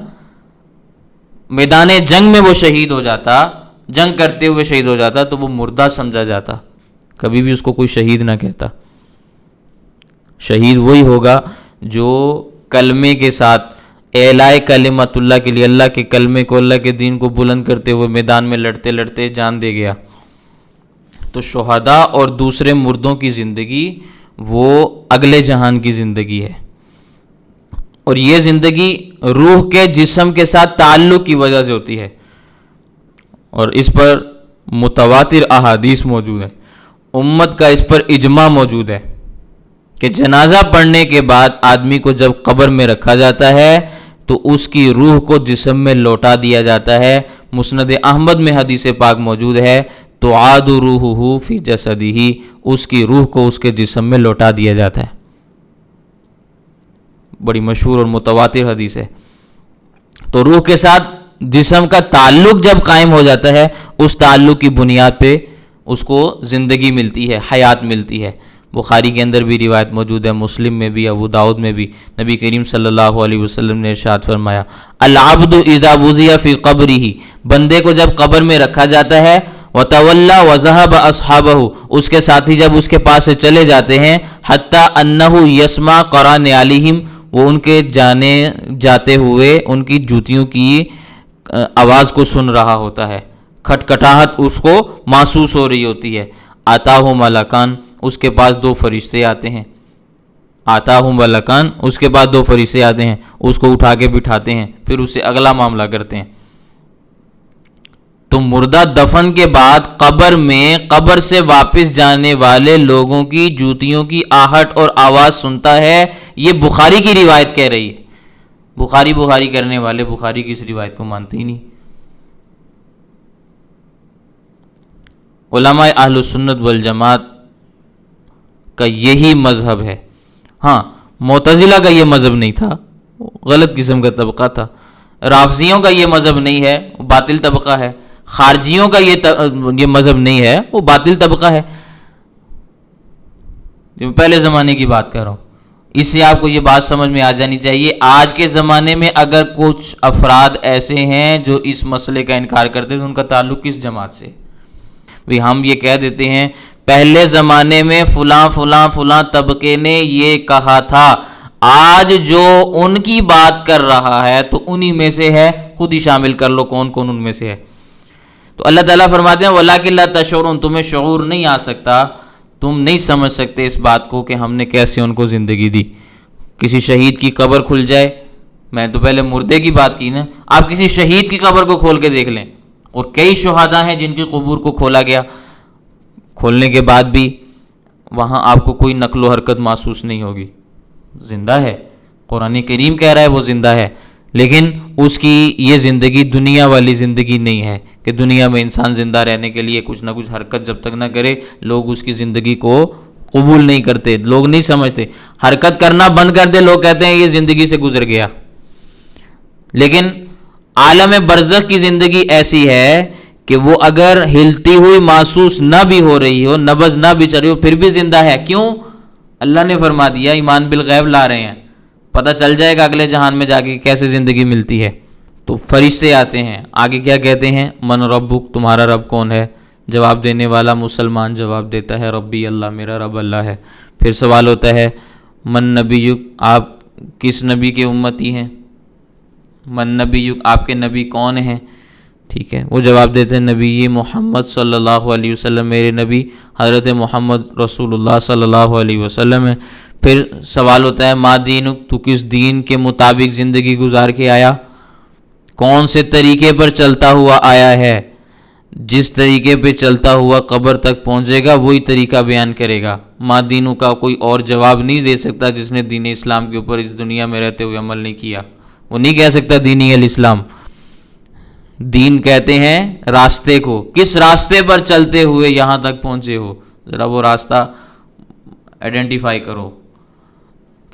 میدان جنگ میں وہ شہید ہو جاتا، جنگ کرتے ہوئے شہید ہو جاتا تو وہ مردہ سمجھا جاتا، کبھی بھی اس کو کوئی شہید نہ کہتا. شہید وہی ہوگا جو کلمے کے ساتھ اعلاء کلمت اللہ کے لیے، اللہ کے کلمے کو، اللہ کے دین کو بلند کرتے ہوئے میدان میں لڑتے لڑتے جان دے گیا. تو شہداء اور دوسرے مردوں کی زندگی وہ اگلے جہان کی زندگی ہے، اور یہ زندگی روح کے جسم کے ساتھ تعلق کی وجہ سے ہوتی ہے. اور اس پر متواتر احادیث موجود ہیں، امت کا اس پر اجماع موجود ہے کہ جنازہ پڑھنے کے بعد آدمی کو جب قبر میں رکھا جاتا ہے تو اس کی روح کو جسم میں لوٹا دیا جاتا ہے. مسند احمد میں حدیث پاک موجود ہے، تعاد روحہ فی جسدہ، اس کی روح کو اس کے جسم میں لوٹا دیا جاتا ہے. بڑی مشہور اور متواتر حدیث ہے. تو روح کے ساتھ جسم کا تعلق جب قائم ہو جاتا ہے، اس تعلق کی بنیاد پہ اس کو زندگی ملتی ہے، حیات ملتی ہے. بخاری کے اندر بھی روایت موجود ہے، مسلم میں بھی، ابو داؤد میں بھی. نبی کریم صلی اللہ علیہ وسلم نے ارشاد فرمایا، العبد اذا وضع فی قبرہ، بندے کو جب قبر میں رکھا جاتا ہے، وتولی وذهب اصحابہ، اس کے ساتھی جب اس کے پاس سے چلے جاتے ہیں، حتی انہ یسمع قران علیہم، وہ ان کے جانے جاتے ہوئے ان کی جوتیوں کی آواز کو سن رہا ہوتا ہے، کھٹکھٹاہٹ اس کو محسوس ہو رہی ہوتی ہے. آتاہ ملکان، اس کے پاس دو فرشتے آتے ہیں. آتاہ ملکان، اس کے پاس دو فرشتے آتے ہیں، اس کو اٹھا کے بٹھاتے ہیں، پھر اس سے اگلا معاملہ کرتے ہیں. تو مردہ دفن کے بعد قبر میں قبر سے واپس جانے والے لوگوں کی جوتیوں کی آہٹ اور آواز سنتا ہے. یہ بخاری کی روایت کہہ رہی ہے. بخاری کرنے والے بخاری کی اس روایت کو مانتے ہی نہیں. علماء اہل سنت والجماعت کا یہی مذہب ہے. ہاں، معتزلہ کا یہ مذہب نہیں تھا، غلط قسم کا طبقہ تھا. رافضیوں کا یہ مذہب نہیں ہے، وہ باطل طبقہ ہے. خارجیوں کا یہ مذہب نہیں ہے، وہ باطل طبقہ ہے. پہلے زمانے کی بات کر رہا ہوں، اس سے آپ کو یہ بات سمجھ میں آ جانی چاہیے. آج کے زمانے میں اگر کچھ افراد ایسے ہیں جو اس مسئلے کا انکار کرتے ہیں تو ان کا تعلق کس جماعت سے؟ ہم یہ کہہ دیتے ہیں پہلے زمانے میں فلاں فلاں فلاں طبقے نے یہ کہا تھا، آج جو ان کی بات کر رہا ہے تو انہی میں سے ہے. خود ہی شامل کر لو کون کون ان میں سے ہے. تو اللہ تعالیٰ فرماتے ہیں وَلَٰكِن لَا تَشْعُرُونَ، تمہیں شعور نہیں آ سکتا، تم نہیں سمجھ سکتے اس بات کو کہ ہم نے کیسے ان کو زندگی دی. کسی شہید کی قبر کھل جائے میں تو پہلے مردے کی بات کی نا. آپ کسی شہید کی قبر کو کھول کے دیکھ لیں, اور کئی شہداء ہیں جن کی قبور کو کھولا گیا, کھولنے کے بعد بھی وہاں آپ کو کوئی نقل و حرکت محسوس نہیں ہوگی, زندہ ہے. قرآن کریم کہہ رہا ہے وہ زندہ ہے, لیکن اس کی یہ زندگی دنیا والی زندگی نہیں ہے کہ دنیا میں انسان زندہ رہنے کے لیے کچھ نہ کچھ حرکت جب تک نہ کرے لوگ اس کی زندگی کو قبول نہیں کرتے, لوگ نہیں سمجھتے. حرکت کرنا بند کر دے لوگ کہتے ہیں یہ زندگی سے گزر گیا. لیکن عالم برزخ کی زندگی ایسی ہے کہ وہ اگر ہلتی ہوئی محسوس نہ بھی ہو رہی ہو, نبض نہ بھی چل رہی ہو, پھر بھی زندہ ہے. کیوں؟ اللہ نے فرما دیا ایمان بالغیب لا رہے ہیں, پتہ چل جائے گا اگلے جہان میں جا کے کیسے زندگی ملتی ہے. تو فرشتے آتے ہیں, آگے کیا کہتے ہیں؟ من ربک, تمہارا رب کون ہے؟ جواب دینے والا مسلمان جواب دیتا ہے ربی اللہ, میرا رب اللہ ہے. پھر سوال ہوتا ہے من نبیک, آپ کس نبی کے امتی ہیں؟ من نبیک, آپ کے نبی کون ہیں؟ ٹھیک ہے, وہ جواب دیتے ہیں نبی محمد صلی اللہ علیہ وسلم, میرے نبی حضرت محمد رسول اللہ صلی اللہ علیہ وسلم ہے. پھر سوال ہوتا ہے ما دینک, تو کس دین کے مطابق زندگی گزار کے آیا؟ کون سے طریقے پر چلتا ہوا آیا ہے؟ جس طریقے پہ چلتا ہوا قبر تک پہنچے گا وہی طریقہ بیان کرے گا. ما دینو کا کوئی اور جواب نہیں دے سکتا جس نے دین اسلام کے اوپر اس دنیا میں رہتے ہوئے عمل نہیں کیا. وہ نہیں کہہ سکتا دینی الاسلام. دین کہتے ہیں راستے کو, کس راستے پر چلتے ہوئے یہاں تک پہنچے ہو, ذرا وہ راستہ آئیڈینٹیفائی کرو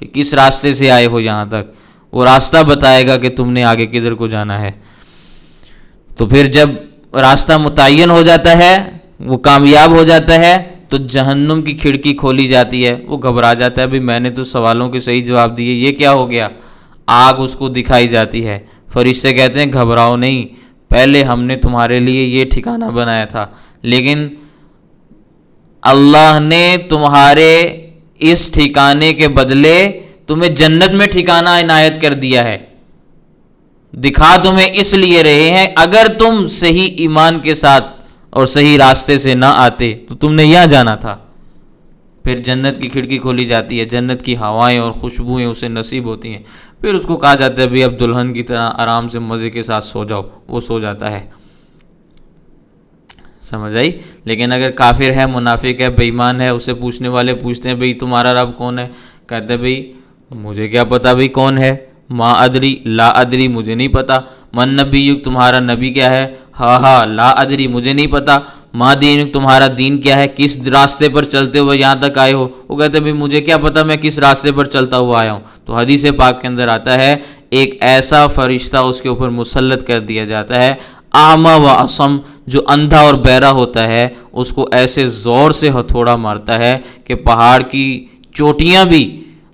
کہ کس راستے سے آئے ہو یہاں تک. وہ راستہ بتائے گا کہ تم نے آگے کدھر کو جانا ہے. تو پھر جب راستہ متعین ہو جاتا ہے, وہ کامیاب ہو جاتا ہے, تو جہنم کی کھڑکی کھولی جاتی ہے. وہ گھبرا جاتا ہے, بھئی میں نے تو سوالوں کے صحیح جواب دیے, یہ کیا ہو گیا؟ آگ اس کو دکھائی جاتی ہے. فرشتے کہتے ہیں گھبراؤ نہیں, پہلے ہم نے تمہارے لیے یہ ٹھکانہ بنایا تھا, لیکن اللہ نے تمہارے اس ٹھکانے کے بدلے تمہیں جنت میں ٹھکانہ عنایت کر دیا ہے. دکھا تمہیں اس لیے رہے ہیں, اگر تم صحیح ایمان کے ساتھ اور صحیح راستے سے نہ آتے تو تم نے یہاں جانا تھا. پھر جنت کی کھڑکی کھولی جاتی ہے, جنت کی ہوائیں اور خوشبوئیں اسے نصیب ہوتی ہیں. پھر اس کو کہا جاتا ہے بھئی اب دلہن کی طرح آرام سے مزے کے ساتھ سو جاؤ. وہ سو جاتا ہے. سمجھ آئی؟ لیکن اگر کافر ہے, منافق ہے, بے ایمان ہے, اسے پوچھنے والے پوچھتے ہیں بھئی تمہارا رب کون ہے؟ کہتا ہے بھئی مجھے کیا پتا بھئی کون ہے, ما ادری لا ادری, مجھے نہیں پتا. من نبیک, تمہارا نبی کیا ہے؟ ہاں لا ادری, مجھے نہیں پتا. ما دینک, تمہارا دین کیا ہے, کس راستے پر چلتے ہوئے یہاں تک آئے ہو؟ وہ کہتے ہیں بھئی مجھے کیا پتا میں کس راستے پر چلتا ہوا آیا ہوں. تو حدیث پاک کے اندر آتا ہے ایک ایسا فرشتہ اس کے اوپر مسلط کر دیا جاتا ہے, اعمی و اصم, جو اندھا اور بہرا ہوتا ہے, اس کو ایسے زور سے ہتھوڑا مارتا ہے کہ پہاڑ کی چوٹیاں بھی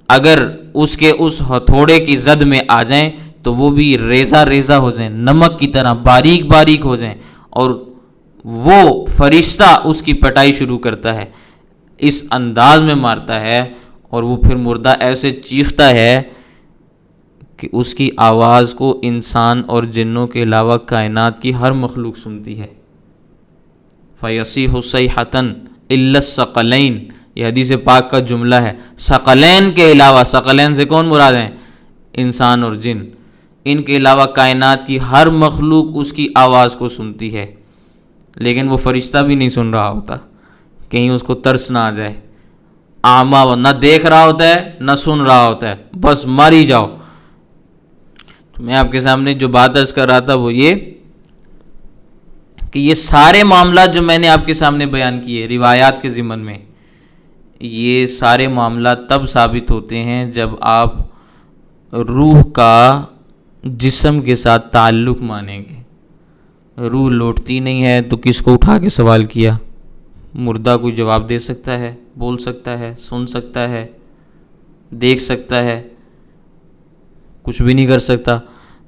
اگر اس کے اس ہتھوڑے کی زد میں آ جائیں تو وہ بھی ریزہ ریزہ ہو جائیں, نمک کی طرح باریک باریک ہو جائیں, اور وہ فرشتہ اس کی پٹائی شروع کرتا ہے. اس انداز میں مارتا ہے, اور وہ پھر مردہ ایسے چیختا ہے کہ اس کی آواز کو انسان اور جنوں کے علاوہ کائنات کی ہر مخلوق سنتی ہے. فَيَصِيحُ صَيْحَةً إِلَّا الثَّقَلَيْنِ, یہ حدیث پاک کا جملہ ہے. ثقلین کے علاوہ, ثقلین سے کون مراد ہیں؟ انسان اور جن. ان کے علاوہ کائنات کی ہر مخلوق اس کی آواز کو سنتی ہے, لیکن وہ فرشتہ بھی نہیں سن رہا ہوتا, کہیں اس کو ترس نہ آ جائے. اعمیٰ, نہ دیکھ رہا ہوتا ہے نہ سن رہا ہوتا ہے, بس ماری جاؤ. تو میں آپ کے سامنے جو بات عرض کر رہا تھا وہ یہ کہ یہ سارے معاملات جو میں نے آپ کے سامنے بیان کیے روایات کے ضمن میں, یہ سارے معاملات تب ثابت ہوتے ہیں جب آپ روح کا جسم کے ساتھ تعلق مانیں گے. روح لوٹتی نہیں ہے تو کس کو اٹھا کے سوال کیا؟ مردہ کوئی جواب دے سکتا ہے, بول سکتا ہے, سن سکتا ہے, دیکھ سکتا ہے؟ کچھ بھی نہیں کر سکتا.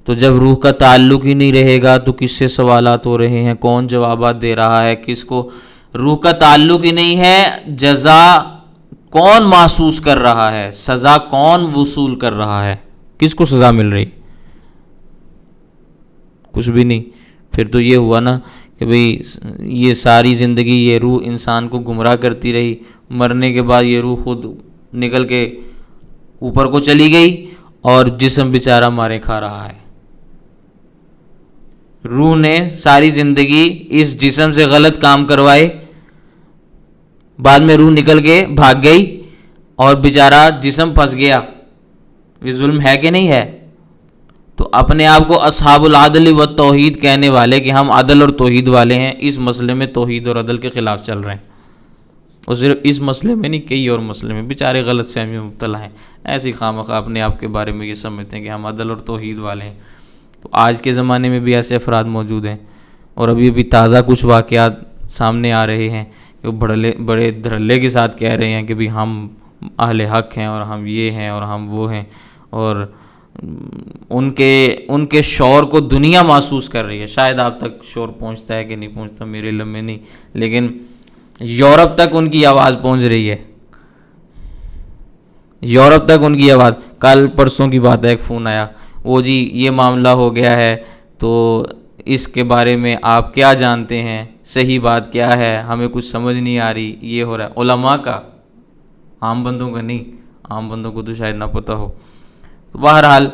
تو جب روح کا تعلق ہی نہیں رہے گا تو کس سے سوالات ہو رہے ہیں, کون جوابات دے رہا ہے کس کو؟ روح کا تعلق ہی نہیں ہے, جزا کون محسوس کر رہا ہے, سزا کون وصول کر رہا ہے, کس کو سزا مل رہی؟ کچھ بھی نہیں. پھر تو یہ ہوا نا کہ بھئی یہ ساری زندگی یہ روح انسان کو گمراہ کرتی رہی, مرنے کے بعد یہ روح خود نکل کے اوپر کو چلی گئی, اور جسم بیچارہ مارے کھا رہا ہے۔ روح نے ساری زندگی اس جسم سے غلط کام کروائے، بعد میں روح نکل کے بھاگ گئی اور بیچارہ جسم پھنس گیا۔ یہ ظلم ہے کہ نہیں ہے؟ تو اپنے آپ کو اصحاب العدل و توحید کہنے والے کہ ہم عدل اور توحید والے ہیں، اس مسئلے میں توحید اور عدل کے خلاف چل رہے ہیں، اور صرف اس مسئلے میں نہیں، کئی اور مسئلے میں بیچارے غلط فہمی میں مبتلا ہیں، ایسی خواہ اپنے آپ کے بارے میں یہ سمجھتے ہیں کہ ہم عدل اور توحید والے ہیں۔ تو آج کے زمانے میں بھی ایسے افراد موجود ہیں، اور ابھی تازہ کچھ واقعات سامنے آ رہے ہیں کہ وہ بڑے دھڑلے کے ساتھ کہہ رہے ہیں کہ بھی ہم اہل حق ہیں اور ہم یہ ہیں اور ہم وہ ہیں، اور ان کے شور کو دنیا محسوس کر رہی ہے۔ شاید آپ تک شور پہنچتا ہے کہ نہیں پہنچتا، میرے علم میں نہیں، لیکن یورپ تک ان کی آواز پہنچ رہی ہے، یورپ تک ان کی آواز۔ کل پرسوں کی بات ہے، ایک فون آیا، وہ جی یہ معاملہ ہو گیا ہے، تو اس کے بارے میں آپ کیا جانتے ہیں، صحیح بات کیا ہے، ہمیں کچھ سمجھ نہیں آ رہی، یہ ہو رہا ہے۔ علماء کا، عام بندوں کا نہیں، عام بندوں کو تو شاید نہ پتہ ہو۔ تو بہرحال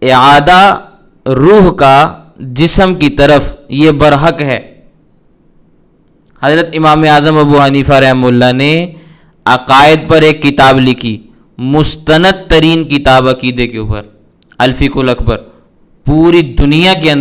اعادہ روح کا جسم کی طرف یہ برحق ہے۔ حضرت امام اعظم ابو حنیفہ رحمہ اللہ نے عقائد پر ایک کتاب لکھی، مستند ترین کتاب عقیدے کے اوپر، الفقہ الاکبر، پوری دنیا کے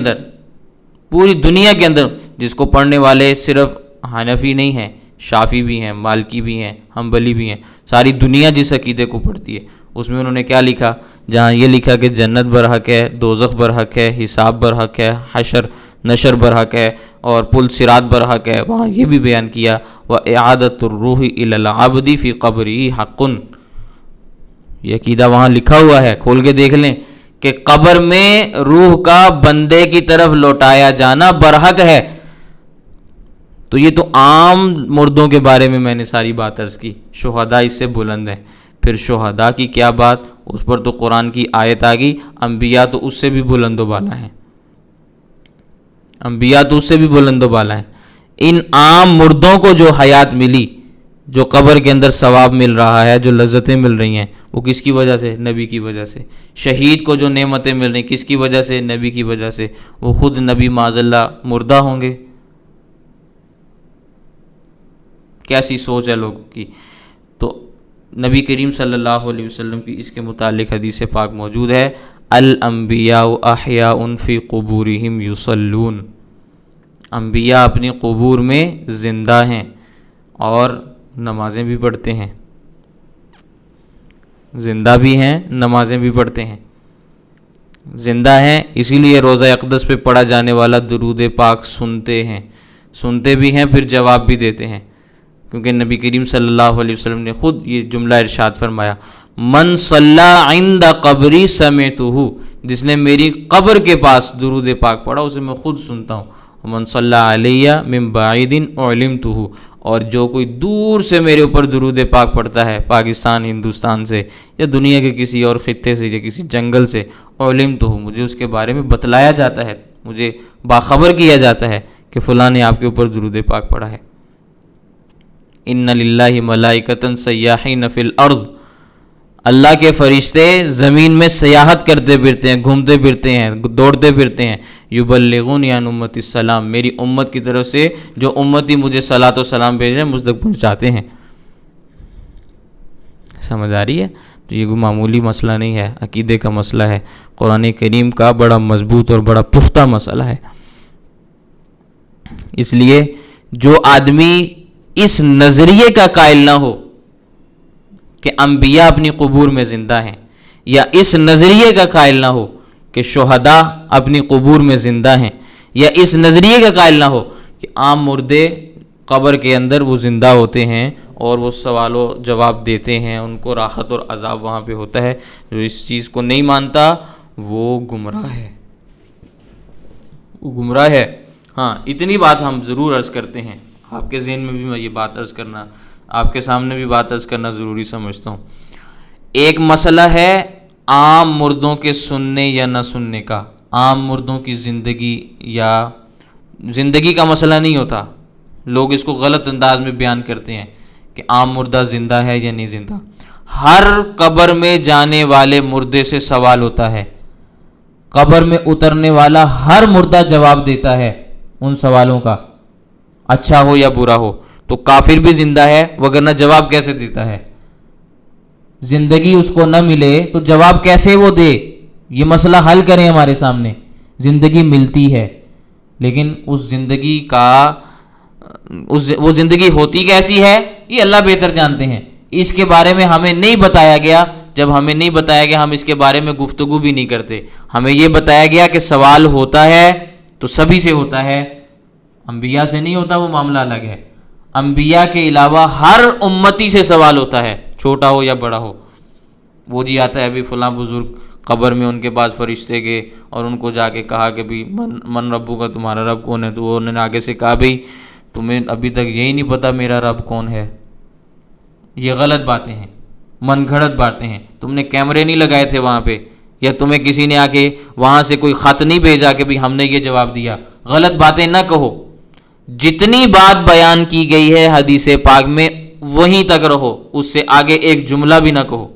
اندر جس کو پڑھنے والے صرف حنفی نہیں ہیں، شافعی بھی ہیں، مالکی بھی ہیں، حنبلی بھی ہیں، ساری دنیا جس عقیدے کو پڑھتی ہے، اس میں انہوں نے کیا لکھا؟ جہاں یہ لکھا کہ جنت برحق ہے، دوزخ برحق ہے، حساب برحق ہے، حشر نشر برحق ہے اور پل صراط برحق ہے، وہاں یہ بھی بیان کیا وَإِعَادَةُ الرُّوحِ إِلَى الْعَبْدِ فِي قَبْرِهِ حَقٌّ۔ یہ عقیدہ وہاں لکھا ہوا ہے، کھول کے دیکھ لیں کہ قبر میں روح کا بندے کی طرف لوٹایا جانا برحق ہے۔ تو یہ تو عام مردوں کے بارے میں نے ساری بات عرض کی، شہداء اس سے بلند ہیں۔ پھر شہداء کی کیا بات، اس پر تو قرآن کی آیت آ گئی، انبیاء تو اس سے بھی بلند و بالا ہیں، انبیاء تو اس سے بھی بلند و بالا ہیں۔ ان عام مردوں کو جو حیات ملی، جو قبر کے اندر ثواب مل رہا ہے، جو لذتیں مل رہی ہیں، وہ کس کی وجہ سے؟ نبی کی وجہ سے۔ شہید کو جو نعمتیں مل رہی ہیں، کس کی وجہ سے؟ نبی کی وجہ سے۔ وہ خود نبی معاذ اللہ مردہ ہوں گے؟ کیسی سوچ ہے لوگوں کی۔ تو نبی کریم صلی اللہ علیہ وسلم کی اس کے متعلق حدیث پاک موجود ہے، الانبیاء احیاء فی قبورہم یصلون، انبیاء اپنی قبور میں زندہ ہیں اور نمازیں بھی پڑھتے ہیں، زندہ بھی ہیں، نمازیں بھی پڑھتے ہیں۔ زندہ ہیں اسی لیے روزہ اقدس پہ پڑھا جانے والا درود پاک سنتے بھی ہیں، پھر جواب بھی دیتے ہیں، کیونکہ نبی کریم صلی اللہ علیہ وسلم نے خود یہ جملہ ارشاد فرمایا، من صلی عند قبری سمعتہ، جس نے میری قبر کے پاس درود پاک پڑھا اسے میں خود سنتا ہوں، من صلی علیہ من بعید علمتہ، اور جو کوئی دور سے میرے اوپر درود پاک پڑھتا ہے، پاکستان، ہندوستان سے یا دنیا کے کسی اور خطے سے یا کسی جنگل سے، علمتہ، مجھے اس کے بارے میں بتلایا جاتا ہے، مجھے باخبر کیا جاتا ہے کہ فلاں نے آپ کے اوپر درود پاک پڑھا ہے۔ ان للہ ملائکۃ سیاحین فی الارض، اللہ کے فرشتے زمین میں سیاحت کرتے پھرتے ہیں، گھومتے پھرتے ہیں، دوڑتے پھرتے ہیں، یبلغون عن امتی السلام، میری امت کی طرف سے جو امتی مجھے صلاۃ و سلام بھیجیں مجھ تک پہنچاتے ہیں۔ سمجھ آ رہی ہے؟ تو یہ کوئی معمولی مسئلہ نہیں ہے، عقیدے کا مسئلہ ہے، قرآن کریم کا بڑا مضبوط اور بڑا پختہ مسئلہ ہے۔ اس لیے جو آدمی اس نظریے کا قائل نہ ہو کہ انبیاء اپنی قبور میں زندہ ہیں، یا اس نظریے کا قائل نہ ہو کہ شہداء اپنی قبور میں زندہ ہیں، یا اس نظریے کا قائل نہ ہو کہ عام مردے قبر کے اندر وہ زندہ ہوتے ہیں اور وہ سوال و جواب دیتے ہیں، ان کو راحت اور عذاب وہاں پہ ہوتا ہے، جو اس چیز کو نہیں مانتا وہ گمراہ ہے، وہ گمراہ ہے۔ ہاں اتنی بات ہم ضرور عرض کرتے ہیں، آپ کے ذہن میں بھی میں یہ بات عرض کرنا، آپ کے سامنے بھی بات عرض کرنا ضروری سمجھتا ہوں۔ ایک مسئلہ ہے عام مردوں کے سننے یا نہ سننے کا، عام مردوں کی زندگی یا زندگی کا مسئلہ نہیں ہوتا، لوگ اس کو غلط انداز میں بیان کرتے ہیں کہ عام مردہ زندہ ہے یا نہیں زندہ۔ ہر قبر میں جانے والے مردے سے سوال ہوتا ہے، قبر میں اترنے والا ہر مردہ جواب دیتا ہے ان سوالوں کا، اچھا ہو یا برا ہو۔ تو کافر بھی زندہ ہے وگرنہ جواب کیسے دیتا ہے؟ زندگی اس کو نہ ملے تو جواب کیسے وہ دے؟ یہ مسئلہ حل کریں ہمارے سامنے۔ زندگی ملتی ہے لیکن اس زندگی کا وہ زندگی ہوتی کیسی ہے یہ اللہ بہتر جانتے ہیں، اس کے بارے میں ہمیں نہیں بتایا گیا۔ جب ہمیں نہیں بتایا گیا ہم اس کے بارے میں گفتگو بھی نہیں کرتے۔ ہمیں یہ بتایا گیا کہ سوال ہوتا ہے تو سبھی سے ہوتا ہے، انبیاء سے نہیں ہوتا، وہ معاملہ الگ ہے۔ انبیاء کے علاوہ ہر امتی سے سوال ہوتا ہے، چھوٹا ہو یا بڑا ہو۔ وہ جی آتا ہے ابھی فلاں بزرگ قبر میں ان کے پاس فرشتے گئے اور ان کو جا کے کہا کہ بھی من ربو کا، تمہارا رب کون ہے؟ تو انہوں نے آگے سے کہا بھائی تمہیں ابھی تک یہی نہیں پتا میرا رب کون ہے۔ یہ غلط باتیں ہیں، من گھڑت باتیں ہیں۔ تم نے کیمرے نہیں لگائے تھے وہاں پہ، یا تمہیں کسی نے آ کے وہاں سے کوئی خط نہیں بھیجا کہ بھی ہم نے یہ جواب دیا۔ غلط باتیں نہ کہو، جتنی بات بیان کی گئی ہے حدیث پاک میں وہیں تک رہو، اس سے آگے ایک جملہ بھی نہ کہو۔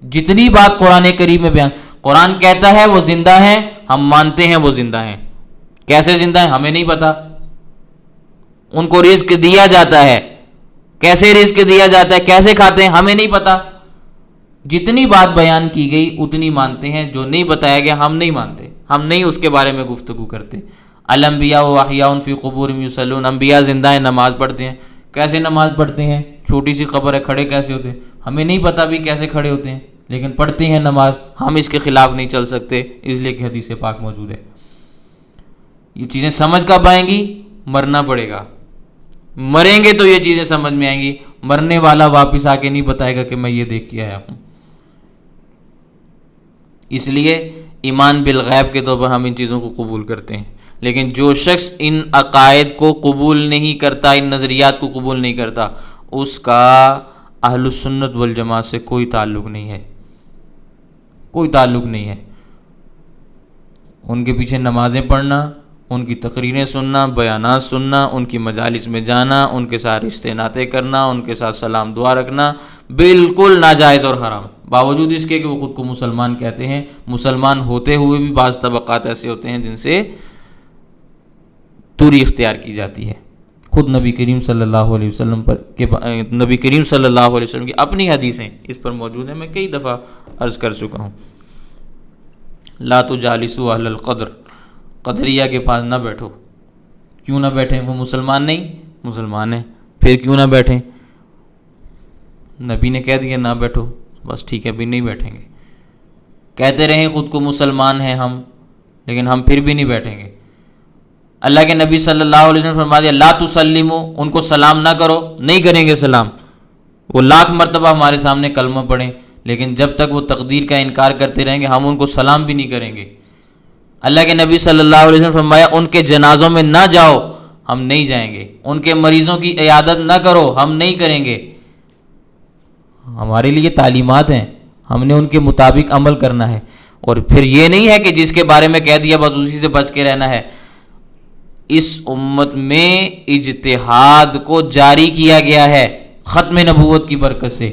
جتنی بات قرآن کریم میں بیان، قرآن کہتا ہے وہ زندہ ہیں، ہم مانتے ہیں وہ زندہ ہیں۔ کیسے زندہ ہیں ہمیں نہیں پتا، ان کو رزق دیا جاتا ہے، کیسے رزق دیا جاتا ہے، کیسے کھاتے ہیں ہمیں نہیں پتا۔ جتنی بات بیان کی گئی اتنی مانتے ہیں، جو نہیں بتایا گیا ہم نہیں مانتے، ہم نہیں اس کے بارے میں گفتگو کرتے۔ الانبیاء واحیاء فی قبورہم یصلون، انبیاء زندہ ہیں، نماز پڑھتے ہیں۔ کیسے نماز پڑھتے ہیں؟ چھوٹی سی قبر ہے، کھڑے کیسے ہوتے ہیں ہمیں نہیں پتا بھی کیسے کھڑے ہوتے ہیں، لیکن پڑھتے ہیں نماز۔ ہم اس کے خلاف نہیں چل سکتے اس لیے کہ حدیث پاک موجود ہے۔ یہ چیزیں سمجھ کب آئیں گی؟ مرنا پڑے گا، مریں گے تو یہ چیزیں سمجھ میں آئیں گی۔ مرنے والا واپس آ کے نہیں بتائے گا کہ میں یہ دیکھ کے آیا ہوں۔ اس لیے ایمان بالغیب کے طور پر ہم ان چیزوں کو قبول کرتے ہیں، لیکن جو شخص ان عقائد کو قبول نہیں کرتا، ان نظریات کو قبول نہیں کرتا، اس کا اہل السنت والجماعت سے کوئی تعلق نہیں ہے، کوئی تعلق نہیں ہے۔ ان کے پیچھے نمازیں پڑھنا، ان کی تقریریں سننا، بیانات سننا، ان کی مجالس میں جانا، ان کے ساتھ رشتے ناطے کرنا، ان کے ساتھ سلام دعا رکھنا بالکل ناجائز اور حرام، باوجود اس کے کہ وہ خود کو مسلمان کہتے ہیں۔ مسلمان ہوتے ہوئے بھی بعض طبقات ایسے ہوتے ہیں جن سے دوری اختیار کی جاتی ہے۔ خود نبی کریم صلی اللہ علیہ وسلم نبی کریم صلی اللہ علیہ وسلم کی اپنی حدیثیں اس پر موجود ہیں، میں کئی دفعہ عرض کر چکا ہوں۔ لا تجالسوا اہل القدر، قدریہ کے پاس نہ بیٹھو۔ کیوں نہ بیٹھیں؟ وہ مسلمان نہیں؟ مسلمان ہیں، پھر کیوں نہ بیٹھیں؟ نبی نے کہہ دیا نہ بیٹھو، بس ٹھیک ہے، ابھی نہیں بیٹھیں گے۔ کہتے رہیں خود کو مسلمان ہیں ہم، لیکن ہم پھر بھی نہیں بیٹھیں گے۔ اللہ کے نبی صلی اللہ علیہ وسلم فرما دیا لا تسلموا، ان کو سلام نہ کرو، نہیں کریں گے سلام۔ وہ لاکھ مرتبہ ہمارے سامنے کلمہ پڑھیں، لیکن جب تک وہ تقدیر کا انکار کرتے رہیں گے ہم ان کو سلام بھی نہیں کریں گے۔ اللہ کے نبی صلی اللہ علیہ وسلم فرمایا ان کے جنازوں میں نہ جاؤ، ہم نہیں جائیں گے۔ ان کے مریضوں کی عیادت نہ کرو، ہم نہیں کریں گے۔ ہمارے لیے تعلیمات ہیں، ہم نے ان کے مطابق عمل کرنا ہے۔ اور پھر یہ نہیں ہے کہ جس کے بارے میں کہہ دیا بس اسی سے بچ کے رہنا ہے۔ اس امت میں اجتہاد کو جاری کیا گیا ہے ختم نبوت کی برکت سے،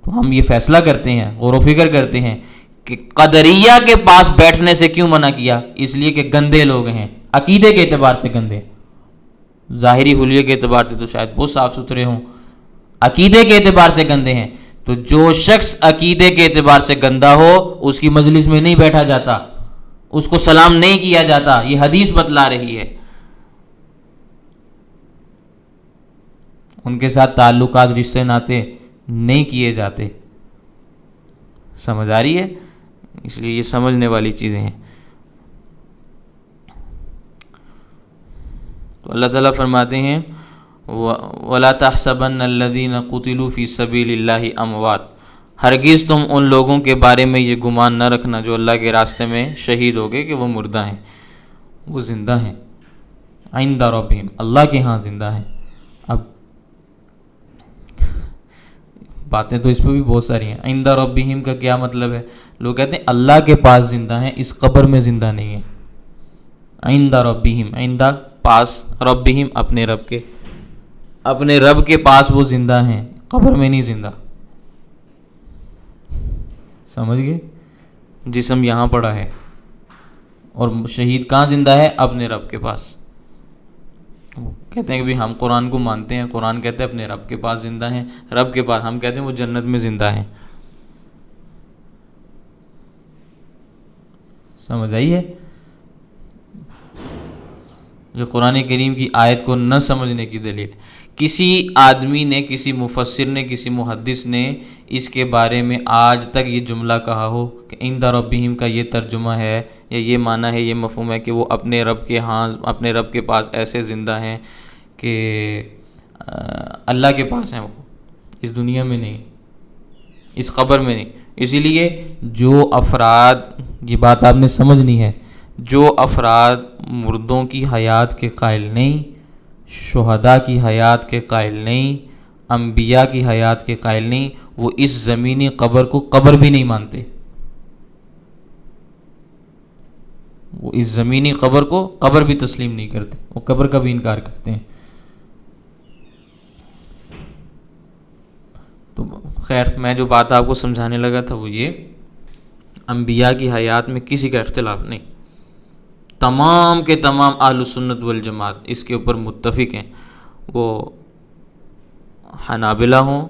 تو ہم یہ فیصلہ کرتے ہیں، غور و فکر کرتے ہیں کہ قدریہ کے پاس بیٹھنے سے کیوں منع کیا؟ اس لیے کہ گندے لوگ ہیں، عقیدے کے اعتبار سے گندے، ظاہری حلیے کے اعتبار سے تو شاید بہت صاف ستھرے ہوں، عقیدے کے اعتبار سے گندے ہیں۔ تو جو شخص عقیدے کے اعتبار سے گندا ہو اس کی مجلس میں نہیں بیٹھا جاتا، اس کو سلام نہیں کیا جاتا، یہ حدیث بتلا رہی ہے۔ ان کے ساتھ تعلقات، رشتے ناطے نہیں کیے جاتے۔ سمجھ آ رہی ہے؟ اس لیے یہ سمجھنے والی چیزیں ہیں۔ تو اللہ تعالیٰ فرماتے ہیں وَلَا تَحْسَبَنَّ الَّذِينَ قُتِلُوا فِي سَبِيلِ اللَّهِ أَمْوَاتٌ، ہرگز تم ان لوگوں کے بارے میں یہ گمان نہ رکھنا جو اللہ کے راستے میں شہید ہو گئے کہ وہ مردہ ہیں، وہ زندہ ہیں۔ عند ربہم، اللہ کے ہاں زندہ ہیں۔ اب باتیں تو اس پہ بھی بہت ساری ہیں۔ عند ربہم کا کیا مطلب ہے؟ لوگ کہتے ہیں اللہ کے پاس زندہ ہیں، اس قبر میں زندہ نہیں ہیں۔ عند ربہم، عند پاس، ربہم اپنے رب کے، اپنے رب کے پاس وہ زندہ ہیں، قبر میں نہیں زندہ۔ سمجھ گئے؟ جسم یہاں پڑا ہے اور شہید کہاں زندہ ہے؟ اپنے رب کے پاس. کہتے ہیں کہ بھی ہم قرآن کو مانتے ہیں، قرآن کہتے ہیں اپنے رب کے پاس زندہ ہیں، رب کے پاس، ہم کہتے ہیں وہ جنت میں زندہ ہیں. سمجھ آئی ہے؟ یہ قرآن کریم کی آیت کو نہ سمجھنے کی دلیل. کسی آدمی نے، کسی مفسر نے، کسی محدث نے اس کے بارے میں آج تک یہ جملہ کہا ہو کہ عند ربہم کا یہ ترجمہ ہے یا یہ معنی ہے، یہ مفہوم ہے کہ وہ اپنے رب کے ہاں، اپنے رب کے پاس ایسے زندہ ہیں کہ اللہ کے پاس ہیں، وہ اس دنیا میں نہیں، اس قبر میں نہیں. اسی لیے جو افراد، یہ بات آپ نے سمجھنی ہے، جو افراد مردوں کی حیات کے قائل نہیں، شہداء کی حیات کے قائل نہیں، انبیاء کی حیات کے قائل نہیں، وہ اس زمینی قبر کو قبر بھی نہیں مانتے. وہ اس زمینی قبر کو قبر بھی تسلیم نہیں کرتے، وہ قبر کا بھی انکار کرتے ہیں. تو خیر، میں جو بات آپ کو سمجھانے لگا تھا وہ یہ، انبیاء کی حیات میں کسی کا اختلاف نہیں، تمام کے تمام اہل سنت والجماعت اس کے اوپر متفق ہیں. وہ حنابلہ ہوں،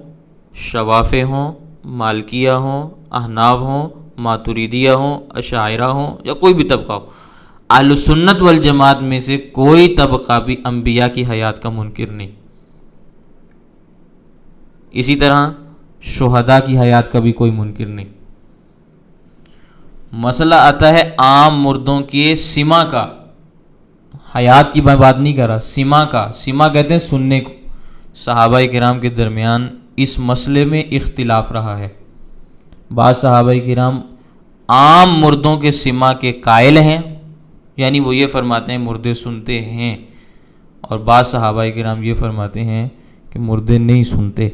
شوافع ہوں، مالکیہ ہوں، احناف ہوں، ماتریدیہ ہوں، اشاعرہ ہوں، یا کوئی بھی طبقہ ہو، اہل سنت والجماعت میں سے کوئی طبقہ بھی انبیاء کی حیات کا منکر نہیں. اسی طرح شہداء کی حیات کا بھی کوئی منکر نہیں. مسئلہ آتا ہے عام مردوں کے سما کا، حیات کی میں بات نہیں کر رہا، سما کا. سما کہتے ہیں سننے کو. صحابہ کرام کے درمیان اس مسئلے میں اختلاف رہا ہے. بعض صحابہ کرام عام مردوں کے سما کے قائل ہیں، یعنی وہ یہ فرماتے ہیں مردے سنتے ہیں، اور بعض صحابہ کرام یہ فرماتے ہیں کہ مردے نہیں سنتے.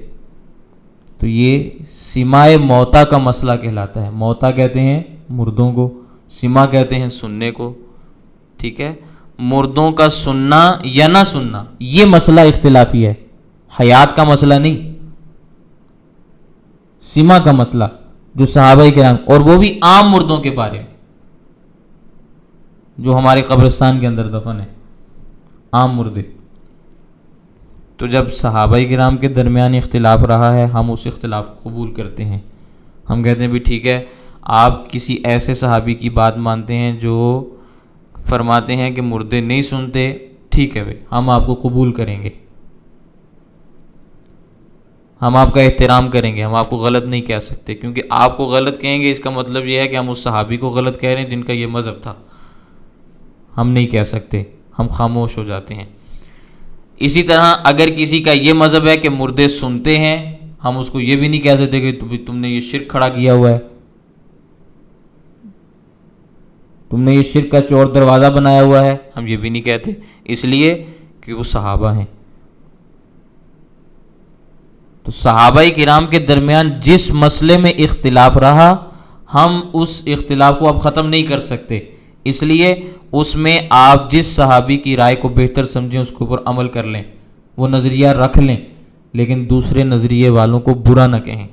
تو یہ سماع موتا کا مسئلہ کہلاتا ہے. موتا کہتے ہیں مردوں کو، سما کہتے ہیں سننے کو. ٹھیک ہے؟ مردوں کا سننا یا نہ سننا یہ مسئلہ اختلافی ہے، حیات کا مسئلہ نہیں، سما کا مسئلہ جو صحابہ کرام، اور وہ بھی عام مردوں کے بارے میں جو ہمارے قبرستان کے اندر دفن ہے، عام مردے. تو جب صحابہ کرام کے درمیان اختلاف رہا ہے، ہم اس اختلاف کو قبول کرتے ہیں. ہم کہتے ہیں بھی ٹھیک ہے، آپ کسی ایسے صحابی کی بات مانتے ہیں جو فرماتے ہیں کہ مردے نہیں سنتے، ٹھیک ہے بھائی، ہم آپ کو قبول کریں گے، ہم آپ کا احترام کریں گے، ہم آپ کو غلط نہیں کہہ سکتے، کیونکہ آپ کو غلط کہیں گے اس کا مطلب یہ ہے کہ ہم اس صحابی کو غلط کہہ رہے ہیں جن کا یہ مذہب تھا. ہم نہیں کہہ سکتے، ہم خاموش ہو جاتے ہیں. اسی طرح اگر کسی کا یہ مذہب ہے کہ مردے سنتے ہیں، ہم اس کو یہ بھی نہیں کہہ سکتے کہ تم نے یہ شرک کھڑا کیا ہوا ہے، تم نے یہ شرک کا چور دروازہ بنایا ہوا ہے، ہم یہ بھی نہیں کہتے، اس لیے کہ وہ صحابہ ہیں. تو صحابہ کرام کے درمیان جس مسئلے میں اختلاف رہا، ہم اس اختلاف کو اب ختم نہیں کر سکتے، اس لیے اس میں آپ جس صحابی کی رائے کو بہتر سمجھیں اس کے اوپر عمل کر لیں، وہ نظریہ رکھ لیں، لیکن دوسرے نظریے والوں کو برا نہ کہیں.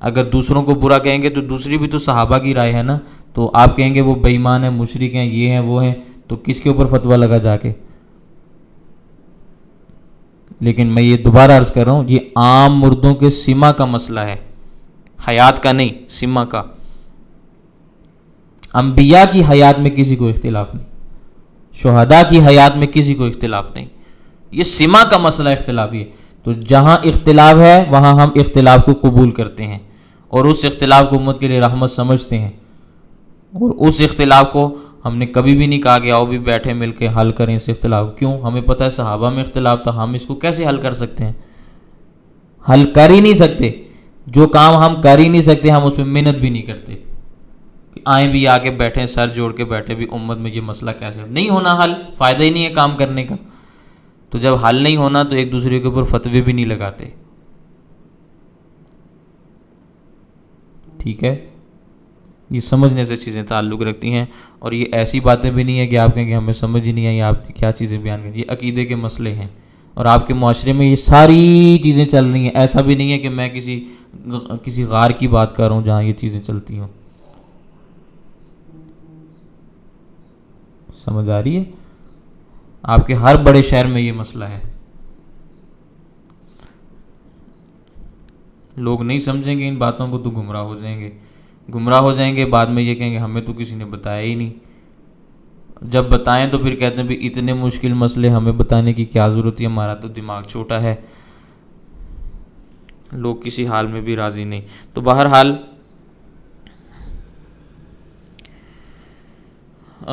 اگر دوسروں کو برا کہیں گے تو دوسری بھی تو صحابہ کی رائے ہے نا، تو آپ کہیں گے وہ بے ایمان ہیں، مشرک ہیں، یہ ہیں وہ ہیں، تو کس کے اوپر فتویٰ لگا جا کے؟ لیکن میں یہ دوبارہ عرض کر رہا ہوں، یہ عام مردوں کے سما کا مسئلہ ہے، حیات کا نہیں، سما کا. انبیاء کی حیات میں کسی کو اختلاف نہیں، شہداء کی حیات میں کسی کو اختلاف نہیں، یہ سما کا مسئلہ اختلافی ہے. تو جہاں اختلاف ہے وہاں ہم اختلاف کو قبول کرتے ہیں، اور اس اختلاف کو امت کے لیے رحمت سمجھتے ہیں، اور اس اختلاف کو ہم نے کبھی بھی نہیں کہا کہ آؤ بھی بیٹھے مل کے حل کریں اس اختلاف. کیوں؟ ہمیں پتہ ہے صحابہ میں اختلاف تھا، ہم اس کو کیسے حل کر سکتے ہیں؟ حل کر ہی نہیں سکتے. جو کام ہم کر ہی نہیں سکتے ہم اس پہ محنت بھی نہیں کرتے کہ آئیں بھی آ کے بیٹھیں، سر جوڑ کے بیٹھے بھی امت میں یہ مسئلہ کیسے نہیں ہونا، حل فائدہ ہی نہیں ہے کام کرنے کا. تو جب حل نہیں ہونا تو ایک دوسرے کے اوپر فتوے بھی نہیں لگاتے. ٹھیک ہے؟ یہ سمجھنے سے چیزیں تعلق رکھتی ہیں، اور یہ ایسی باتیں بھی نہیں ہے کہ آپ کہیں کہ ہمیں سمجھ ہی نہیں آئی آپ نے کیا چیزیں بیان کی. یہ عقیدے کے مسئلے ہیں، اور آپ کے معاشرے میں یہ ساری چیزیں چل رہی ہیں. ایسا بھی نہیں ہے کہ میں کسی غار کی بات کر رہا ہوں جہاں یہ چیزیں چلتی ہوں. سمجھ آ رہی ہے؟ آپ کے ہر بڑے شہر میں یہ مسئلہ ہے. لوگ نہیں سمجھیں گے ان باتوں کو تو گمراہ ہو جائیں گے. بعد میں یہ کہیں گے ہمیں تو کسی نے بتایا ہی نہیں. جب بتائیں تو پھر کہتے ہیں بھی اتنے مشکل مسئلے ہمیں بتانے کی کیا ضرورت ہے، ہمارا تو دماغ چھوٹا ہے. لوگ کسی حال میں بھی راضی نہیں. تو بہرحال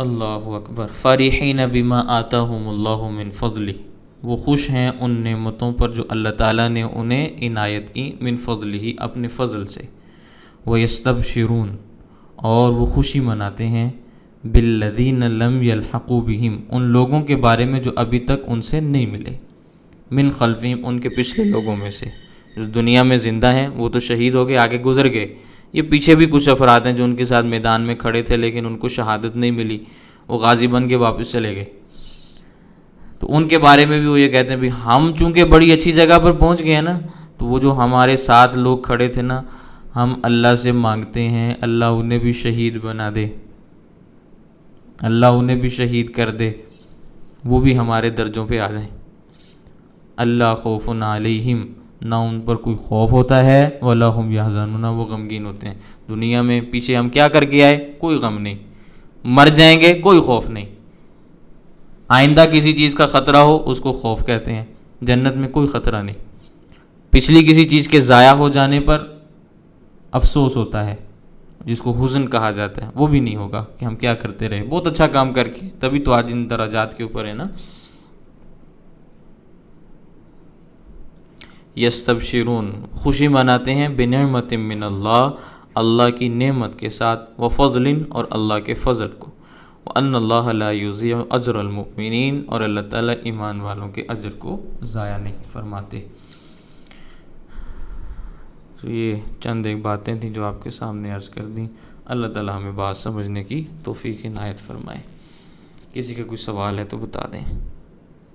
اللہ اکبر. فرحین بما آتاہم اللہ من فضلہ، وہ خوش ہیں ان نعمتوں پر جو اللہ تعالیٰ نے انہیں عنایت کی، من فضلہ، اپنے فضل سے. وَيَسْتَبْشِرُونَ، اور وہ خوشی مناتے ہیں، بِالَّذِينَ لَمْ يَلْحَقُوا بِهِمْ، ان لوگوں کے بارے میں جو ابھی تک ان سے نہیں ملے، من خلفہم، ان کے پچھلے لوگوں میں سے. جو دنیا میں زندہ ہیں وہ تو شہید ہو گئے، آگے گزر گئے. یہ پیچھے بھی کچھ افراد ہیں جو ان کے ساتھ میدان میں کھڑے تھے لیکن ان کو شہادت نہیں ملی، وہ غازی بن کے واپس چلے گئے. تو ان کے بارے میں بھی وہ یہ کہتے ہیں بھی ہم چونکہ بڑی اچھی جگہ پر پہنچ گئے ہیں نا، تو وہ جو ہمارے ساتھ لوگ کھڑے تھے نا، ہم اللہ سے مانگتے ہیں اللہ انہیں بھی شہید بنا دے، اللہ انہیں بھی شہید کر دے، وہ بھی ہمارے درجوں پہ آ جائیں. اللہ خوف علیہم، نہ ان پر کوئی خوف ہوتا ہے، ولا ہم یحزنون، وہ غمگین ہوتے ہیں. دنیا میں پیچھے ہم کیا کر کے آئے، کوئی غم نہیں. مر جائیں گے کوئی خوف نہیں. آئندہ کسی چیز کا خطرہ ہو اس کو خوف کہتے ہیں. جنت میں کوئی خطرہ نہیں. پچھلی کسی چیز کے ضائع ہو جانے پر افسوس ہوتا ہے، جس کو حزن کہا جاتا ہے، وہ بھی نہیں ہوگا کہ ہم کیا کرتے رہے بہت اچھا کام کر کے. تبھی تو آج ان درجات کے اوپر ہے نا. یستبشرون، خوشی مناتے ہیں، بنعمت من اللہ، اللہ کی نعمت کے ساتھ، وفضل، اور اللہ کے فضل کو، وان اللہ لا یضیع اجر المؤمنین، اور اللہ تعالیٰ ایمان والوں کے اجر کو ضائع نہیں فرماتے. تو یہ چند ایک باتیں تھیں جو آپ کے سامنے عرض کر دیں. اللہ تعالیٰ ہمیں بات سمجھنے کی توفیق عنایت فرمائے. کسی کا کوئی سوال ہے تو بتا دیں.